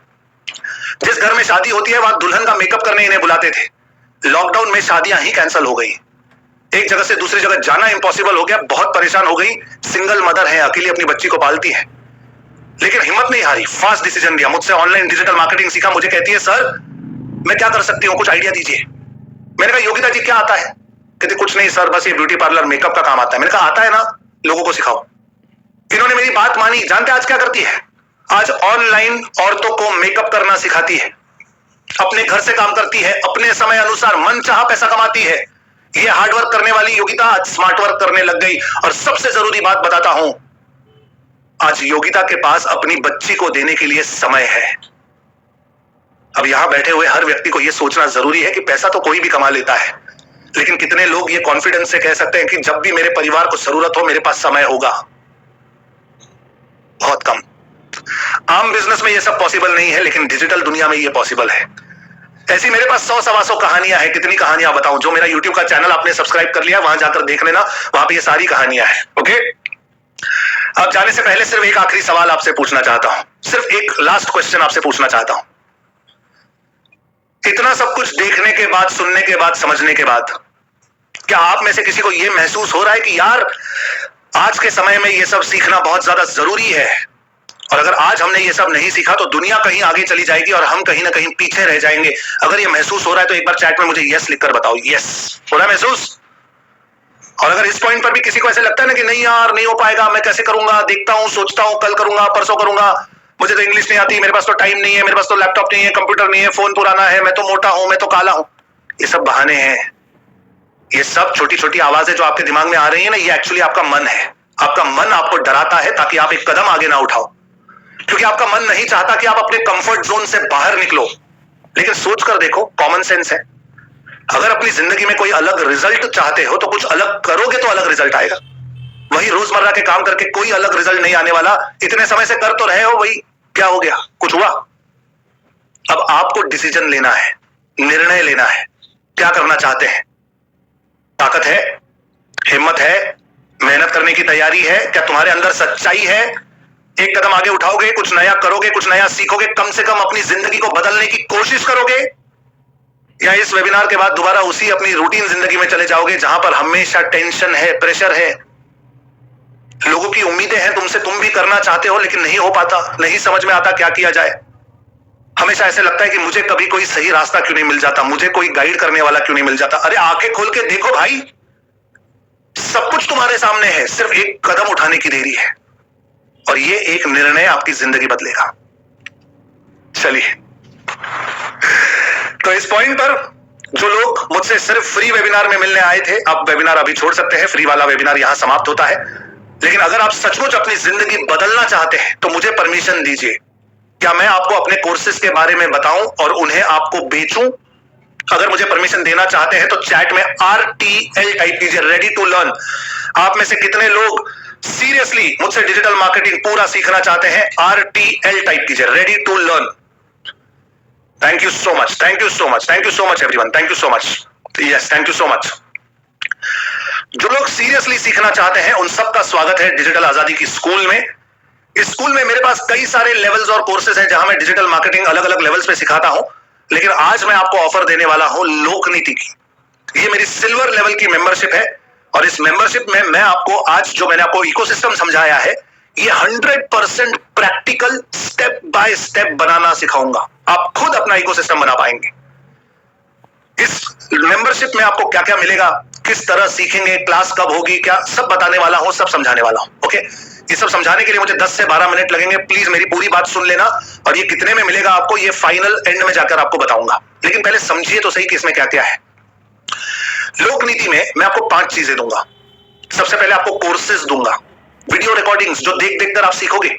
जिस घर में शादी होती है वहां दुल्हन का मेकअप करने इन्हें बुलाते थे। लॉकडाउन में शादियां ही कैंसिल हो गई, एक जगह से दूसरी जगह जाना इम्पॉसिबल हो गया, बहुत परेशान हो गई, सिंगल मदर है, अकेली अपनी बच्ची को पालती है, लेकिन हिम्मत नहीं हारी, फास्ट डिसीजन लिया, मुझसे ऑनलाइन डिजिटल मार्केटिंग सीखा। मुझे कहती है सर मैं क्या कर सकती हूँ, कुछ आइडिया दीजिए। मैंने कहा योगिता जी क्या आता है? कहते कुछ नहीं सर, बस ये ब्यूटी पार्लर मेकअप का काम आता है। मैंने कहा आता है ना, लोगों को सिखाओ। इन्होंने मेरी बात मानी। जानते आज क्या करती है? आज ऑनलाइन औरतों को मेकअप करना सिखाती है, अपने घर से काम करती है, अपने समय अनुसार मन चाहा पैसा कमाती है। ये हार्डवर्क करने वाली योगिता आज स्मार्ट वर्क करने लग गई। और सबसे जरूरी बात बताता हूं, आज योगिता के पास अपनी बच्ची को देने के लिए समय है। अब यहां बैठे हुए हर व्यक्ति को यह सोचना जरूरी है कि पैसा तो कोई भी कमा लेता है, लेकिन कितने लोग ये कॉन्फिडेंस से कह सकते हैं कि जब भी मेरे परिवार को जरूरत हो मेरे पास समय होगा? बहुत कम। आम बिजनेस में ये सब पॉसिबल नहीं है, लेकिन डिजिटल दुनिया में ये पॉसिबल है। ऐसी मेरे पास 100 सवा 100 कहानियां हैं। कितनी कहानियां बताऊं? जो मेरा YouTube का चैनल आपने सब्सक्राइब कर लिया, वहां जाकर देख लेना, वहां पे ये सारी कहानियां हैं। ओके, अब जाने से पहले सिर्फ एक आखिरी सवाल आपसे पूछना चाहता हूं, सिर्फ एक लास्ट क्वेश्चन आपसे पूछना चाहता हूं। इतना सब कुछ देखने के बाद, सुनने के बाद, समझने के बाद, क्या आप में से किसी को यह महसूस हो रहा है कि यार आज के समय में यह सब सीखना बहुत ज्यादा जरूरी है, और अगर आज हमने ये सब नहीं सीखा तो दुनिया कहीं आगे चली जाएगी और हम कहीं ना कहीं पीछे रह जाएंगे? अगर ये महसूस हो रहा है तो एक बार चैट में मुझे यस लिखकर बताओ। यस हो रहा है महसूस? और अगर इस पॉइंट पर भी किसी को ऐसे लगता है ना कि नहीं यार नहीं हो पाएगा, मैं कैसे करूंगा, देखता हूं, सोचता हूं, कल करूंगा, परसों करूंगा, मुझे तो इंग्लिश नहीं आती, मेरे पास तो टाइम नहीं है, मेरे पास तो लैपटॉप नहीं है, कंप्यूटर नहीं है, फोन पुराना है, मैं तो मोटा हूं, मैं तो काला हूं, ये सब बहाने हैं। ये सब छोटी छोटी आवाजें जो आपके दिमाग में आ रही है ना, ये एक्चुअली आपका मन है। आपका मन आपको डराता है ताकि आप एक कदम आगे ना उठाओ, क्योंकि आपका मन नहीं चाहता कि आप अपने कंफर्ट जोन से बाहर निकलो। लेकिन सोच कर देखो, कॉमन सेंस है, अगर अपनी जिंदगी में कोई अलग रिजल्ट चाहते हो तो कुछ अलग करोगे तो अलग रिजल्ट आएगा। वही रोजमर्रा के काम करके कोई अलग रिजल्ट नहीं आने वाला। इतने समय से कर तो रहे हो, वही क्या हो गया, कुछ हुआ? अब आपको डिसीजन लेना है, निर्णय लेना है, क्या करना चाहते हैं? ताकत है, हिम्मत है, मेहनत करने की तैयारी है, क्या तुम्हारे अंदर सच्चाई है? एक कदम आगे उठाओगे, कुछ नया करोगे, कुछ नया सीखोगे, कम से कम अपनी जिंदगी को बदलने की कोशिश करोगे? या इस वेबिनार के बाद दोबारा उसी अपनी रूटीन जिंदगी में चले जाओगे जहां पर हमेशा टेंशन है, प्रेशर है, लोगों की उम्मीदें हैं तुमसे, तुम भी करना चाहते हो लेकिन नहीं हो पाता, नहीं समझ में आता क्या किया जाए। हमेशा ऐसे लगता है कि मुझे कभी कोई सही रास्ता क्यों नहीं मिल जाता, मुझे कोई गाइड करने वाला क्यों नहीं मिल जाता। अरे आंखें खोल के देखो भाई, सब कुछ तुम्हारे सामने है, सिर्फ एक कदम उठाने की देरी है, और ये एक निर्णय आपकी जिंदगी बदलेगा। चलिए, तो इस पॉइंट पर जो लोग मुझसे सिर्फ फ्री वेबिनार में मिलने आए थे, आप वेबिनार अभी छोड़ सकते हैं, फ्री वाला वेबिनार यहां समाप्त होता है। लेकिन अगर आप सचमुच अपनी जिंदगी बदलना चाहते हैं तो मुझे परमिशन दीजिए, क्या मैं आपको अपने कोर्सेज के बारे में बताऊं और उन्हें आपको बेचूं? अगर मुझे परमिशन देना चाहते हैं तो चैट में RTL टाइप कीजिए, रेडी टू लर्न। आप में से कितने लोग सीरियसली मुझसे डिजिटल मार्केटिंग पूरा सीखना चाहते हैं? RTL टाइप कीजिए, ready to learn. Thank you so much, thank you so much, thank you so much everyone, thank you so much. Yes, thank you so much. जो लोग सीरियसली सीखना चाहते हैं उन सबका स्वागत है डिजिटल आजादी की स्कूल में। इस स्कूल में मेरे पास कई सारे लेवल्स और कोर्सेज हैं जहां मैं डिजिटल मार्केटिंग अलग अलग लेवल्स पे सिखाता हूं, लेकिन आज मैं आपको ऑफर देने वाला हूं लोकनीति की। ये मेरी सिल्वर लेवल की मेंबरशिप है, और इस मेंबरशिप में मैं आपको आज जो मैंने आपको इकोसिस्टम समझाया है, ये 100% प्रैक्टिकल स्टेप बाय स्टेप बनाना सिखाऊंगा। आप खुद अपना इकोसिस्टम बना पाएंगे। इस मेंबरशिप में आपको क्या क्या मिलेगा, किस तरह सीखेंगे, क्लास कब होगी, क्या सब बताने वाला हूं, सब समझाने वाला हूं। ओके, ये सब समझाने के लिए मुझे 10 से 12 मिनट लगेंगे। प्लीज मेरी पूरी बात सुन लेना, और ये कितने में मिलेगा आपको, ये फाइनल एंड में जाकर आपको बताऊंगा। लेकिन पहले समझिए तो सही कि इसमें क्या क्या है। लोकनीति में मैं आपको 5 चीजें दूंगा। सबसे पहले आपको कोर्सेज दूंगा, वीडियो रिकॉर्डिंग्स जो देख देख कर आप सीखोगे।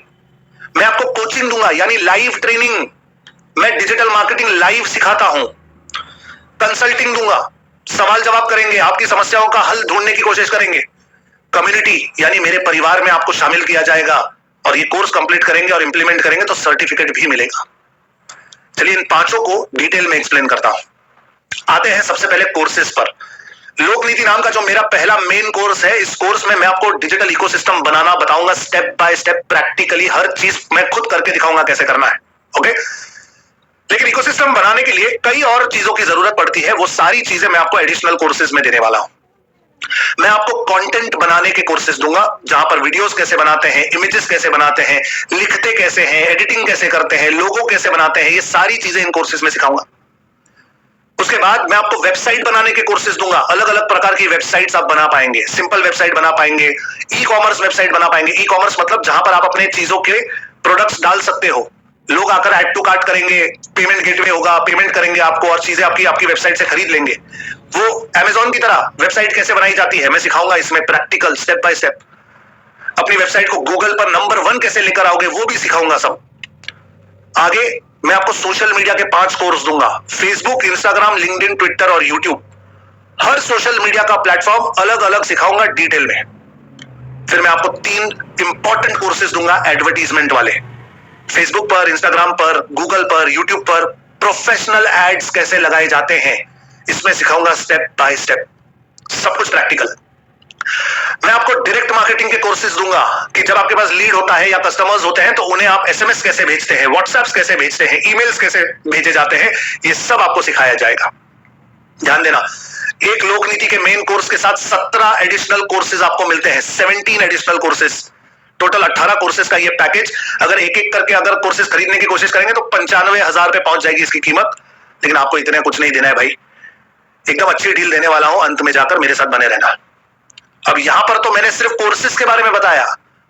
मैं आपको कोचिंग दूंगा, यानी लाइव ट्रेनिंग। मैं डिजिटल मार्केटिंग लाइव सिखाता हूं। कंसल्टिंग दूंगा, सवाल जवाब करेंगे, आपकी समस्याओं का हल ढूंढने की कोशिश करेंगे। कम्युनिटी, यानी मेरे परिवार में आपको शामिल किया जाएगा, और ये कोर्स कंप्लीट करेंगे और इंप्लीमेंट करेंगे तो सर्टिफिकेट भी मिलेगा। चलिए इन 5 को डिटेल में एक्सप्लेन करता हूं। आते हैं सबसे पहले कोर्सेज पर। लोकनीति नाम का जो मेरा पहला मेन कोर्स है, इस कोर्स में मैं आपको डिजिटल इकोसिस्टम बनाना बताऊंगा, स्टेप बाय स्टेप, प्रैक्टिकली हर चीज मैं खुद करके दिखाऊंगा कैसे करना है। ओके, लेकिन इकोसिस्टम बनाने के लिए कई और चीजों की जरूरत पड़ती है, वो सारी चीजें मैं आपको एडिशनल कोर्सेज में देने वाला हूं। मैं आपको कंटेंट बनाने के कोर्सेज दूंगा, जहां पर वीडियोस कैसे बनाते हैं, इमेजेस कैसे बनाते हैं, लिखते कैसे हैं, एडिटिंग कैसे करते हैं, लोगो कैसे बनाते हैं, ये सारी चीजें इन कोर्सेज में सिखाऊंगा। उसके बाद मैं आपको वेबसाइट बनाने के कोर्सेज दूंगा। अलग अलग प्रकार की वेबसाइट्स आप बना पाएंगे, सिंपल वेबसाइट बना पाएंगे, ई कॉमर्स वेबसाइट बना पाएंगे। ई कॉमर्स मतलब जहां पर आप अपने चीजों के प्रोडक्ट्स डाल सकते हो, लोग आकर ऐड टू कार्ट करेंगे, पेमेंट गेटवे होगा, पेमेंट करेंगे आपको और चीजें आपकी वेबसाइट से खरीद लेंगे। वो अमेजॉन की तरह वेबसाइट कैसे बनाई जाती है मैं सिखाऊंगा इसमें, प्रैक्टिकल स्टेप बाय स्टेप। अपनी वेबसाइट को गूगल पर नंबर 1 कैसे लेकर आओगे वो भी सिखाऊंगा सब। आगे मैं आपको सोशल मीडिया के 5 कोर्स दूंगा, फेसबुक, इंस्टाग्राम, लिंक्डइन, ट्विटर और यूट्यूब। हर सोशल मीडिया का प्लेटफॉर्म अलग अलग सिखाऊंगा डिटेल में। फिर मैं आपको 3 इंपॉर्टेंट कोर्सेज दूंगा एडवर्टीजमेंट वाले, फेसबुक पर, इंस्टाग्राम पर, गूगल पर, यूट्यूब पर प्रोफेशनल एड्स कैसे लगाए जाते हैं, इसमें सिखाऊंगा स्टेप बाय स्टेप, सब कुछ प्रैक्टिकल। मैं आपको डायरेक्ट मार्केटिंग के कोर्सेज दूंगा कि जब आपके पास लीड होता है या कस्टमर्स होते हैं तो उन्हें आप एसएमएस कैसे भेजते हैं, व्हाट्सएप्स कैसे भेजते हैं, ईमेल्स कैसे भेजे जाते हैं, ये सब आपको सिखाया जाएगा। ध्यान देना, एक लोक नीति के मेन कोर्स के साथ 17 एडिशनल कोर्सेज आपको मिलते हैं, 17 एडिशनल कोर्सेज, टोटल 18 कोर्सेज का ये पैकेज। अगर एक एक करके अगर कोर्सेज खरीदने की कोशिश करेंगे तो 95,000 पे पहुंच जाएगी इसकी कीमत, लेकिन आपको इतने कुछ नहीं देना है भाई, एकदम अच्छी डील देने वाला हूं, अंत में जाकर मेरे साथ बने रहना। अब यहां पर तो मैंने सिर्फ कोर्सेज के बारे में बताया,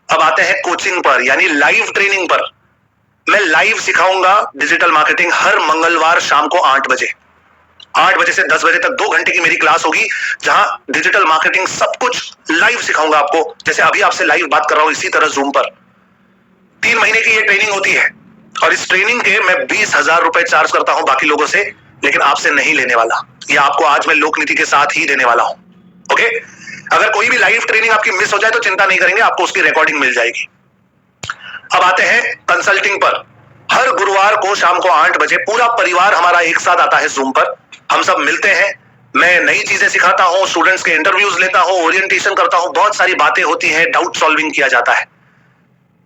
अब आते हैं कोचिंग पर यानी लाइव ट्रेनिंग पर। मैं लाइव सिखाऊंगा डिजिटल मार्केटिंग हर मंगलवार शाम को 8 बजे, 8 बजे से 10 बजे तक 2 घंटे की मेरी क्लास होगी, जहां डिजिटल मार्केटिंग सब कुछ लाइव सिखाऊंगा आपको, जैसे अभी आपसे लाइव बात कर रहा हूं इसी तरह जूम पर। 3 महीने की ये ट्रेनिंग होती है और इस ट्रेनिंग के मैं 20,000 रुपए चार्ज करता हूं बाकी लोगों से, लेकिन आपसे नहीं लेने वाला, ये आपको आज मैं लोक नीति के साथ ही देने वाला हूं। ओके, अगर कोई भी लाइव ट्रेनिंग आपकी मिस हो जाए तो चिंता नहीं करेंगे, आपको उसकी रिकॉर्डिंग मिल जाएगी। अब आते हैं कंसल्टिंग पर। हर गुरुवार को शाम को 8 बजे पूरा परिवार हमारा एक साथ आता है जूम पर, हम सब मिलते हैं, मैं नई चीजें सिखाता हूं, स्टूडेंट्स के इंटरव्यूज लेता हूं, ओरिएंटेशन करता हूं, बहुत सारी बातें होती हैं, डाउट सॉल्विंग किया जाता है।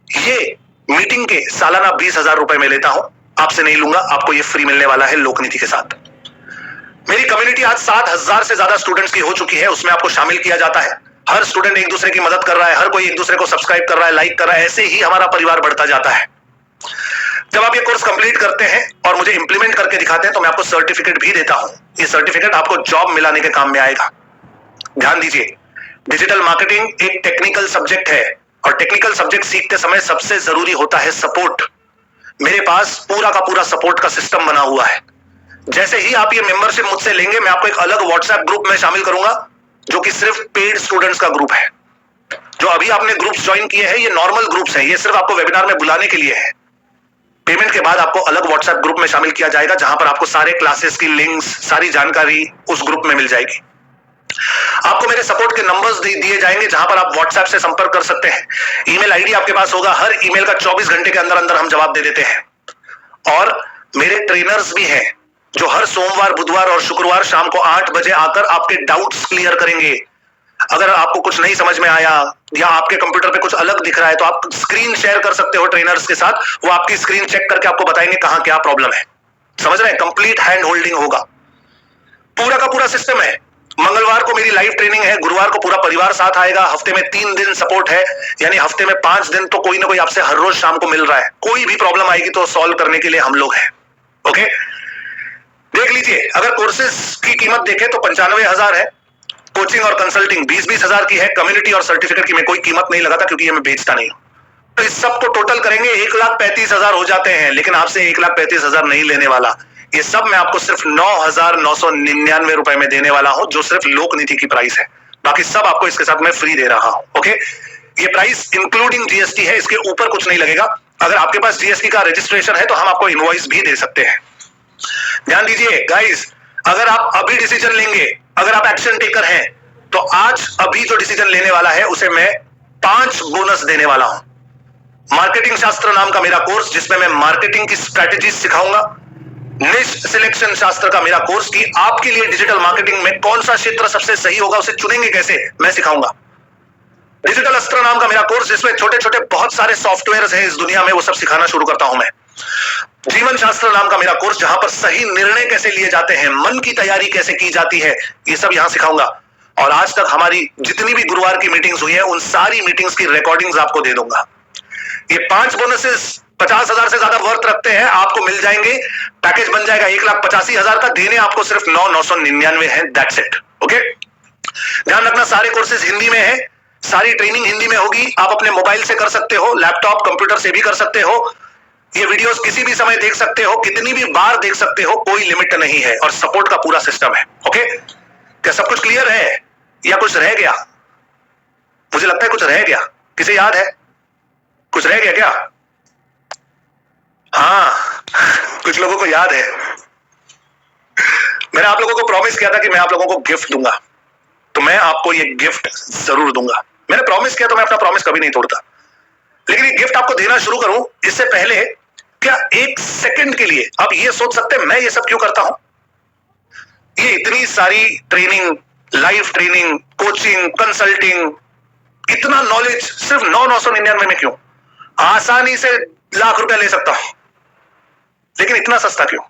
ये मीटिंग के सालाना 20,000 रुपए में लेता हूं, आपसे नहीं लूंगा, आपको ये फ्री मिलने वाला है लोक नीति के साथ। मेरी कम्युनिटी आज 7,000 से ज्यादा स्टूडेंट्स की हो चुकी है, उसमें आपको शामिल किया जाता है। हर स्टूडेंट एक दूसरे की मदद कर रहा है, हर कोई एक दूसरे को सब्सक्राइब कर रहा है, लाइक कर रहा है, ऐसे ही हमारा परिवार बढ़ता जाता है। जब आप ये कोर्स कंप्लीट करते हैं और मुझे इंप्लीमेंट करके दिखाते हैं तो मैं आपको सर्टिफिकेट भी देता हूं, ये सर्टिफिकेट आपको जॉब मिलाने के काम में आएगा। ध्यान दीजिए, डिजिटल मार्केटिंग एक टेक्निकल सब्जेक्ट है और टेक्निकल सब्जेक्ट सीखते समय सबसे जरूरी होता है सपोर्ट। मेरे पास पूरा का पूरा सपोर्ट का सिस्टम बना हुआ है। जैसे ही आप ये मेंबरशिप मुझसे लेंगे, मैं आपको एक अलग व्हाट्सएप ग्रुप में शामिल करूंगा जो कि सिर्फ पेड स्टूडेंट्स का ग्रुप है। जो अभी आपने ग्रुप्स ज्वाइन किए हैं ये नॉर्मल ग्रुप्स हैं, ये सिर्फ आपको वेबिनार में बुलाने के लिए है। पेमेंट के बाद आपको अलग व्हाट्सएप ग्रुप में शामिल किया जाएगा जहां पर आपको सारे क्लासेस की लिंक्स, सारी जानकारी उस ग्रुप में मिल जाएगी। आपको मेरे सपोर्ट के नंबर्स दिए जाएंगे जहां पर आप व्हाट्सएप से संपर्क कर सकते हैं। ईमेल आईडी आपके पास होगा, हर ईमेल का 24 घंटे के अंदर अंदर हम जवाब दे देते हैं। और मेरे ट्रेनर्स भी हैं जो हर सोमवार, बुधवार और शुक्रवार शाम को 8 बजे आकर आपके डाउट्स क्लियर करेंगे। अगर आपको कुछ नहीं समझ में आया या आपके कंप्यूटर पे कुछ अलग दिख रहा है तो आप स्क्रीन शेयर कर सकते हो ट्रेनर्स के साथ, वो आपकी स्क्रीन चेक करके आपको बताएंगे कहां क्या प्रॉब्लम है। समझ रहे हैं, कंप्लीट हैंड होल्डिंग होगा, पूरा का पूरा सिस्टम है। मंगलवार को मेरी लाइव ट्रेनिंग है, गुरुवार को पूरा परिवार साथ आएगा, हफ्ते में 3 दिन सपोर्ट है, यानी हफ्ते में 5 दिन तो कोई ना कोई आपसे हर रोज शाम को मिल रहा है। कोई भी प्रॉब्लम आएगी तो सॉल्व करने के लिए हम लोग हैं। ओके, देख लीजिए, अगर कोर्सेज की कीमत देखें तो 95,000 है, कोचिंग और कंसल्टिंग 20-20 हजार की है, कम्युनिटी और सर्टिफिकेट की मैं कोई कीमत नहीं लगाता क्योंकि ये मैं बेचता नहीं हूं। तो इस सब को टोटल करेंगे 1,35,000 हो जाते हैं, लेकिन आपसे 1,35,000 नहीं लेने वाला। ये सब मैं आपको सिर्फ 9,999 रुपए में देने वाला हूं, जो सिर्फ लोक नीति की प्राइस है। बाकी सब आपको इसके साथ मैं फ्री दे रहा हूं। ओके, ये प्राइस इंक्लूडिंग जीएसटी है, इसके ऊपर कुछ नहीं लगेगा। अगर आपके पास जीएसटी का रजिस्ट्रेशन है तो हम आपको इनवॉइस भी दे सकते हैं। ध्यान दीजिए गाइस, अगर आप अभी डिसीजन लेंगे, अगर आप एक्शन टेकर हैं, तो आज अभी जो डिसीजन लेने वाला है उसे मैं 5 बोनस देने वाला हूं। मार्केटिंग शास्त्र नाम का मेरा कोर्स जिसमें मैं मार्केटिंग की स्ट्रेटेजी सिखाऊंगा। निश सिलेक्शन शास्त्र का मेरा कोर्स कि आपके लिए डिजिटल मार्केटिंग में कौन सा क्षेत्र सबसे सही होगा, उसे चुनेंगे कैसे, मैं सिखाऊंगा। डिजिटल अस्त्र नाम का मेरा कोर्स जिसमें छोटे छोटे बहुत सारे सॉफ्टवेयर हैं इस दुनिया में, वो सब सिखाना शुरू करता हूं मैं। जीवन शास्त्र नाम का मेरा कोर्स जहां पर सही निर्णय कैसे लिए जाते हैं, मन की तैयारी कैसे की जाती है, ये सब यहां सिखाऊंगा। और आज तक हमारी जितनी भी गुरुवार की मीटिंग्स हुई है उन सारी मीटिंग्स की रिकॉर्डिंग्स आपको दे दूंगा। ये 5 बोनसेस 50,000 से ज्यादा वर्थ रखते हैं, आपको मिल जाएंगे। पैकेज बन जाएगा 1,85,000 का, देने आपको सिर्फ 9,999 है, दैट्स इट। ओके, ध्यान रखना सारे कोर्सेज हिंदी में है, सारी ट्रेनिंग हिंदी में होगी। आप अपने मोबाइल से कर सकते हो, लैपटॉप कंप्यूटर से भी कर सकते हो। ये वीडियोस किसी भी समय देख सकते हो, कितनी भी बार देख सकते हो, कोई लिमिट नहीं है और सपोर्ट का पूरा सिस्टम है। ओके, क्या सब कुछ क्लियर है या कुछ रह गया? मुझे लगता है कुछ रह गया। किसे याद है? कुछ रह गया क्या? हाँ, कुछ लोगों को याद है। मैंने आप लोगों को प्रॉमिस किया था कि मैं आप लोगों को गिफ्ट दूंगा, तो मैं आपको ये गिफ्ट जरूर दूंगा। मैंने प्रॉमिस किया तो मैं अपना प्रॉमिस कभी नहीं तोड़ता। लेकिन ये गिफ्ट आपको देना शुरू करूं इससे पहले क्या एक सेकंड के लिए आप ये सोच सकते हैं मैं ये सब क्यों करता हूं? ये इतनी सारी training, live training, coaching, consulting, इतना नॉलेज सिर्फ 9,999 में क्यों? आसानी से लाख रुपया ले सकता हूं, लेकिन इतना सस्ता क्यों?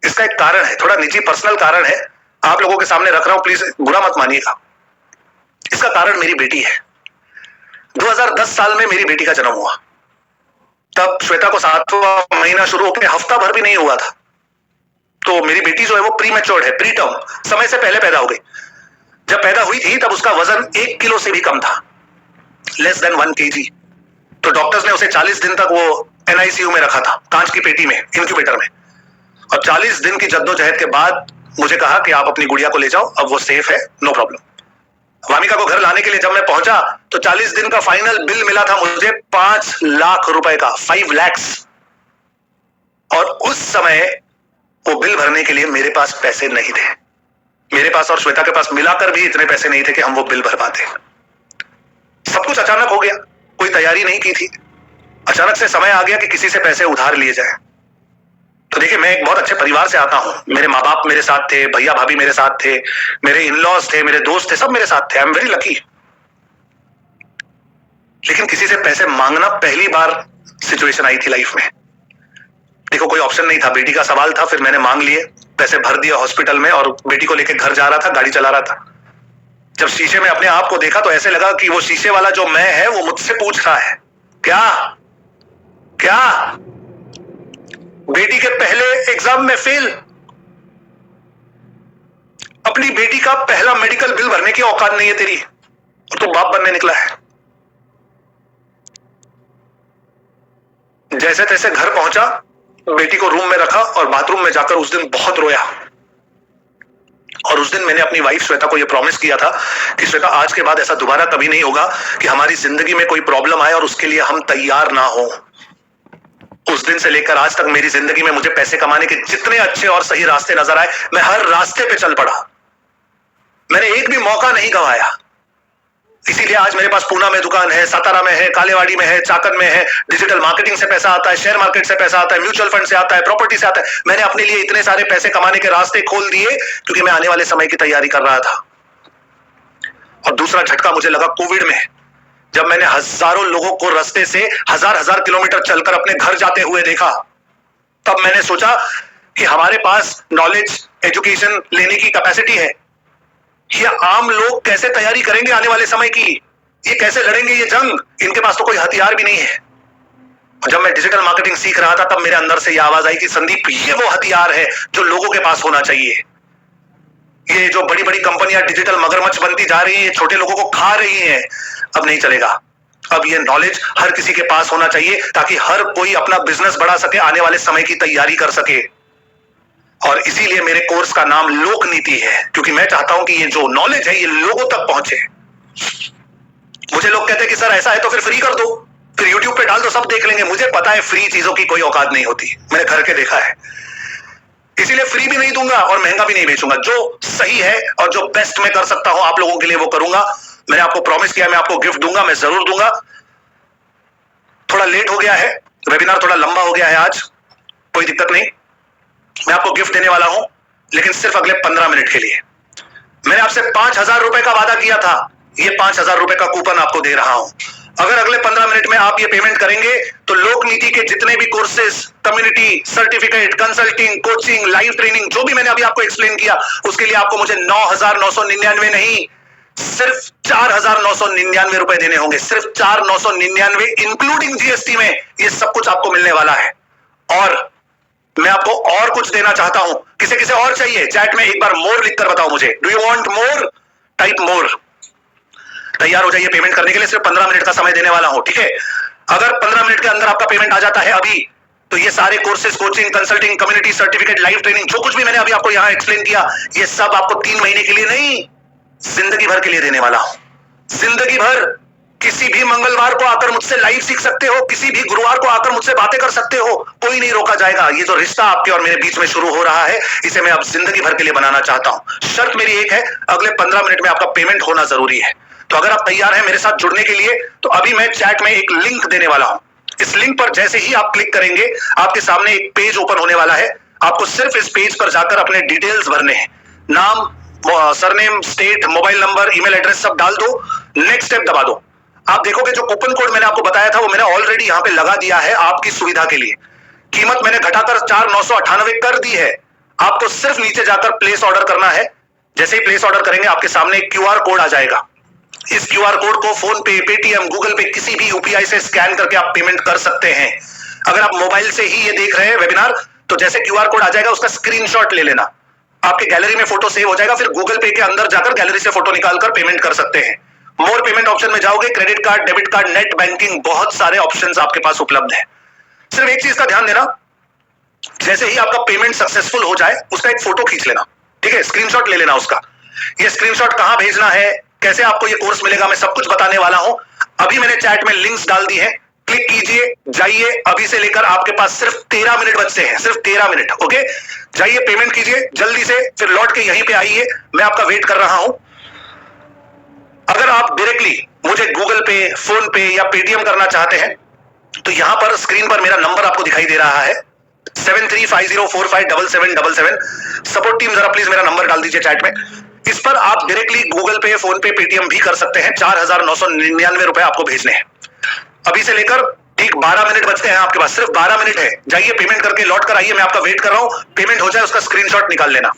इसका एक कारण है, थोड़ा निजी पर्सनल कारण है, आप लोगों के सामने रख रहा हूं, प्लीज बुरा मत मानिएगा। इसका कारण मेरी बेटी है। 2010 साल में मेरी बेटी का जन्म हुआ। तब श्वेता को 7वां महीना शुरू होकर हफ्ता भर भी नहीं हुआ था। तो मेरी बेटी जो है वो प्री मैच्योर्ड है, प्री टर्म, समय से पहले पैदा हो गई। जब पैदा हुई थी तब उसका वजन 1 किलो से भी कम था, लेस देन 1 kg। तो डॉक्टर्स ने उसे 40 दिन तक वो NICU में रखा था, कांच की पेटी में, इंक्यूबेटर में। और 40 दिन की जद्दोजहद के बाद मुझे कहा कि आप अपनी गुड़िया को ले जाओ, अब वो सेफ है, नो प्रॉब्लम। वामिका को घर लाने के लिए जब मैं पहुंचा तो 40 दिन का फाइनल बिल मिला था मुझे 5 लाख रुपए का, 5 lakhs। और उस समय वो बिल भरने के लिए मेरे पास पैसे नहीं थे। मेरे पास और श्वेता के पास मिलाकर भी इतने पैसे नहीं थे कि हम वो बिल भर पाते। सब कुछ अचानक हो गया, कोई तैयारी नहीं की थी। अचानक से समय आ गया कि किसी से पैसे उधार लिए जाए। तो देखिए, मैं एक बहुत अच्छे परिवार से आता हूं। मेरे माँ बाप मेरे साथ थे, भैया भाभी मेरे साथ थे, मेरे इन-लॉज थे, मेरे दोस्त थे, सब मेरे साथ थे। I am very lucky. लेकिन किसी से पैसे मांगना पहली बार सिचुएशन आई थी लाइफ में। देखो, कोई ऑप्शन नहीं था, बेटी का सवाल था, फिर मैंने मांग लिए, पैसे भर दिए हॉस्पिटल में और बेटी को लेकर घर जा रहा था, गाड़ी चला रहा था। जब शीशे में अपने आप को देखा तो ऐसे लगा कि वो शीशे वाला जो मैं है वो मुझसे पूछ रहा है, क्या क्या बेटी के पहले एग्जाम में फेल, अपनी बेटी का पहला मेडिकल बिल भरने की औकात नहीं है तेरी, और तू बाप बनने निकला है। जैसे तैसे घर पहुंचा, बेटी को रूम में रखा और बाथरूम में जाकर उस दिन बहुत रोया। और उस दिन मैंने अपनी वाइफ श्वेता को यह प्रॉमिस किया था कि श्वेता, आज के बाद ऐसा दोबारा कभी नहीं होगा कि हमारी जिंदगी में कोई प्रॉब्लम आए और उसके लिए हम तैयार ना हो। उस दिन से लेकर आज तक मेरी जिंदगी में मुझे पैसे कमाने के जितने अच्छे और सही रास्ते नजर आए, मैं हर रास्ते पे चल पड़ा। मैंने एक भी मौका नहीं गंवाया। इसीलिए आज मेरे पास पूना में दुकान है, सातारा में है, कालेवाड़ी में है, चाकन में है। डिजिटल मार्केटिंग से पैसा आता है, शेयर मार्केट से पैसा आता है, म्यूचुअल फंड से आता है, प्रॉपर्टी से आता है। मैंने अपने लिए इतने सारे पैसे कमाने के रास्ते खोल दिए क्योंकि मैं आने वाले समय की तैयारी कर रहा था। और दूसरा झटका मुझे लगा कोविड में, जब मैंने हजारों लोगों को रास्ते से हजार हजार किलोमीटर चलकर अपने घर जाते हुए देखा। तब मैंने सोचा कि हमारे पास नॉलेज, एजुकेशन लेने की कैपेसिटी है, ये आम लोग कैसे तैयारी करेंगे आने वाले समय की, ये कैसे लड़ेंगे ये जंग, इनके पास तो कोई हथियार भी नहीं है। जब मैं डिजिटल मार्केटिंग सीख रहा था तब मेरे अंदर से यह आवाज आई कि संदीप, ये वो हथियार है जो लोगों के पास होना चाहिए। ये जो बड़ी बड़ी कंपनियां डिजिटल मगरमच्छ बनती जा रही हैं, छोटे लोगों को खा रही हैं, अब नहीं चलेगा। अब ये नॉलेज हर किसी के पास होना चाहिए ताकि हर कोई अपना बिजनेस बढ़ा सके, आने वाले समय की तैयारी कर सके। और इसीलिए मेरे कोर्स का नाम लोक नीति है, क्योंकि मैं चाहता हूं कि ये जो नॉलेज है ये लोगों तक पहुंचे। मुझे लोग कहते हैं कि सर ऐसा है तो फिर फ्री कर दो, फिर यूट्यूब पे डाल दो, सब देख लेंगे। मुझे पता है फ्री चीजों की कोई औकात नहीं होती, मैंने करके देखा है। इसीलिए फ्री भी नहीं दूंगा और महंगा भी नहीं बेचूंगा। जो सही है और जो बेस्ट मैं कर सकता हूं आप लोगों के लिए वो करूंगा। मैंने आपको प्रॉमिस किया मैं आपको गिफ्ट दूंगा, मैं जरूर दूंगा। थोड़ा लेट हो गया है, वेबिनार थोड़ा लंबा हो गया है आज, कोई दिक्कत नहीं। मैं आपको गिफ्ट देने वाला हूं, लेकिन सिर्फ अगले 15 मिनट के लिए। मैंने आपसे 5,000 रुपए का वादा किया था, ये 5,000 रुपए का कूपन आपको दे रहा हूं। अगर अगले 15 मिनट में आप ये पेमेंट करेंगे तो लोक नीति के जितने भी courses, community, certificate, consulting, coaching, live training, जो भी मैंने अभी आपको एक्सप्लेन किया, उसके लिए आपको मुझे 9,999 नहीं, सिर्फ 4,999 रुपए देने होंगे। सिर्फ 4,999 इंक्लूडिंग जीएसटी में ये सब कुछ आपको मिलने वाला है। और मैं आपको और कुछ देना चाहता हूं। किसे किसे और चाहिए चैट में एक बार मोर लिखकर बताओ मुझे। Do you want more? Type more. तैयार हो जाइए पेमेंट करने के लिए, सिर्फ 15 मिनट का समय देने वाला हूं, ठीक है? अगर 15 मिनट के अंदर आपका पेमेंट आ जाता है अभी, तो ये सारे courses, coaching, consulting, community certificate, live training, जो कुछ भी मैंने अभी आपको यहां एक्सप्लेन किया, ये सब आपको 3 महीने के लिए नहीं, जिंदगी भर के लिए देने वाला हूं। जिंदगी भर किसी भी मंगलवार को आकर मुझसे लाइव सीख सकते हो, किसी भी गुरुवार को आकर मुझसे बातें कर सकते हो, कोई नहीं रोका जाएगा। ये जो रिश्ता आपके और मेरे बीच में शुरू हो रहा है, इसे मैं अब जिंदगी भर के लिए बनाना चाहता हूं। शर्त मेरी एक है, अगले 15 मिनट में आपका पेमेंट होना जरूरी है। तो अगर आप तैयार हैं मेरे साथ जुड़ने के लिए, तो अभी मैं चैट में एक लिंक देने वाला हूं। इस लिंक पर जैसे ही आप क्लिक करेंगे, आपके सामने एक पेज ओपन होने वाला है। आपको सिर्फ इस पेज पर जाकर अपने डिटेल्स भरने हैं। नाम, surname, state, mobile number, email address सब डाल दो, नेक्स्ट स्टेप दबा दो। आप देखोगे जो कूपन कोड मैंने आपको बताया था, वो मैंने ऑलरेडी यहां पे लगा दिया है आपकी सुविधा के लिए। कीमत मैंने घटाकर 4,998 कर दी है। आपको सिर्फ नीचे जाकर प्लेस ऑर्डर करना है। जैसे ही प्लेस ऑर्डर करेंगे, आपके सामने एक क्यूआर कोड आ जाएगा। इस क्यूआर कोड को फोन पे, पेटीएम, गूगल पे, किसी भी यूपीआई से स्कैन करके आप पेमेंट कर सकते हैं। अगर आप मोबाइल से ही ये देख रहे हैं वेबिनार, तो जैसे क्यूआर कोड आ जाएगा, उसका स्क्रीनशॉट ले लेना। आपके गैलरी में फोटो सेव हो जाएगा। फिर गूगल पे के अंदर जाकर गैलरी से फोटो निकालकर पेमेंट कर सकते हैं। मोर पेमेंट ऑप्शन में जाओगे, credit card, debit card, net banking, बहुत सारे ऑप्शंस आपके पास उपलब्ध है। सिर्फ एक चीज का ध्यान देना, जैसे ही आपका पेमेंट सक्सेसफुल हो जाए, उसका एक फोटो खींच लेना, ठीक है? स्क्रीनशॉट ले लेना उसका। ये स्क्रीनशॉट कहां भेजना है, कैसे आपको ये कोर्स मिलेगा, मैं सब कुछ बताने वाला हूं। अभी मैंने चैट में लिंक्स डाल दी है, क्लिक कीजिए, जाइए। अभी से लेकर आपके पास सिर्फ 13 मिनट बचते हैं, सिर्फ 13 मिनट। ओके, जाइए, पेमेंट कीजिए जल्दी से, फिर लौट के यहीं पे आइए, मैं आपका वेट कर रहा हूं। अगर आप डायरेक्टली मुझे गूगल पे, फोन पे या पेटीएम करना चाहते हैं, तो यहां पर स्क्रीन पर मेरा नंबर आपको दिखाई दे रहा है, 7350457777। सपोर्ट टीम जरा प्लीज मेरा नंबर डाल दीजिए चैट में। इस पर आप डायरेक्टली गूगल पे, फोन पे, पेटीएम भी कर सकते हैं। 4,999 रुपए आपको भेजने हैं। अभी से लेकर ठीक 12 मिनट बचते हैं आपके पास, सिर्फ 12 मिनट है। जाइए, पेमेंट करके लौट कर आइए, मैं आपका वेट कर रहा हूं। पेमेंट हो जाए, उसका स्क्रीनशॉट निकाल लेना।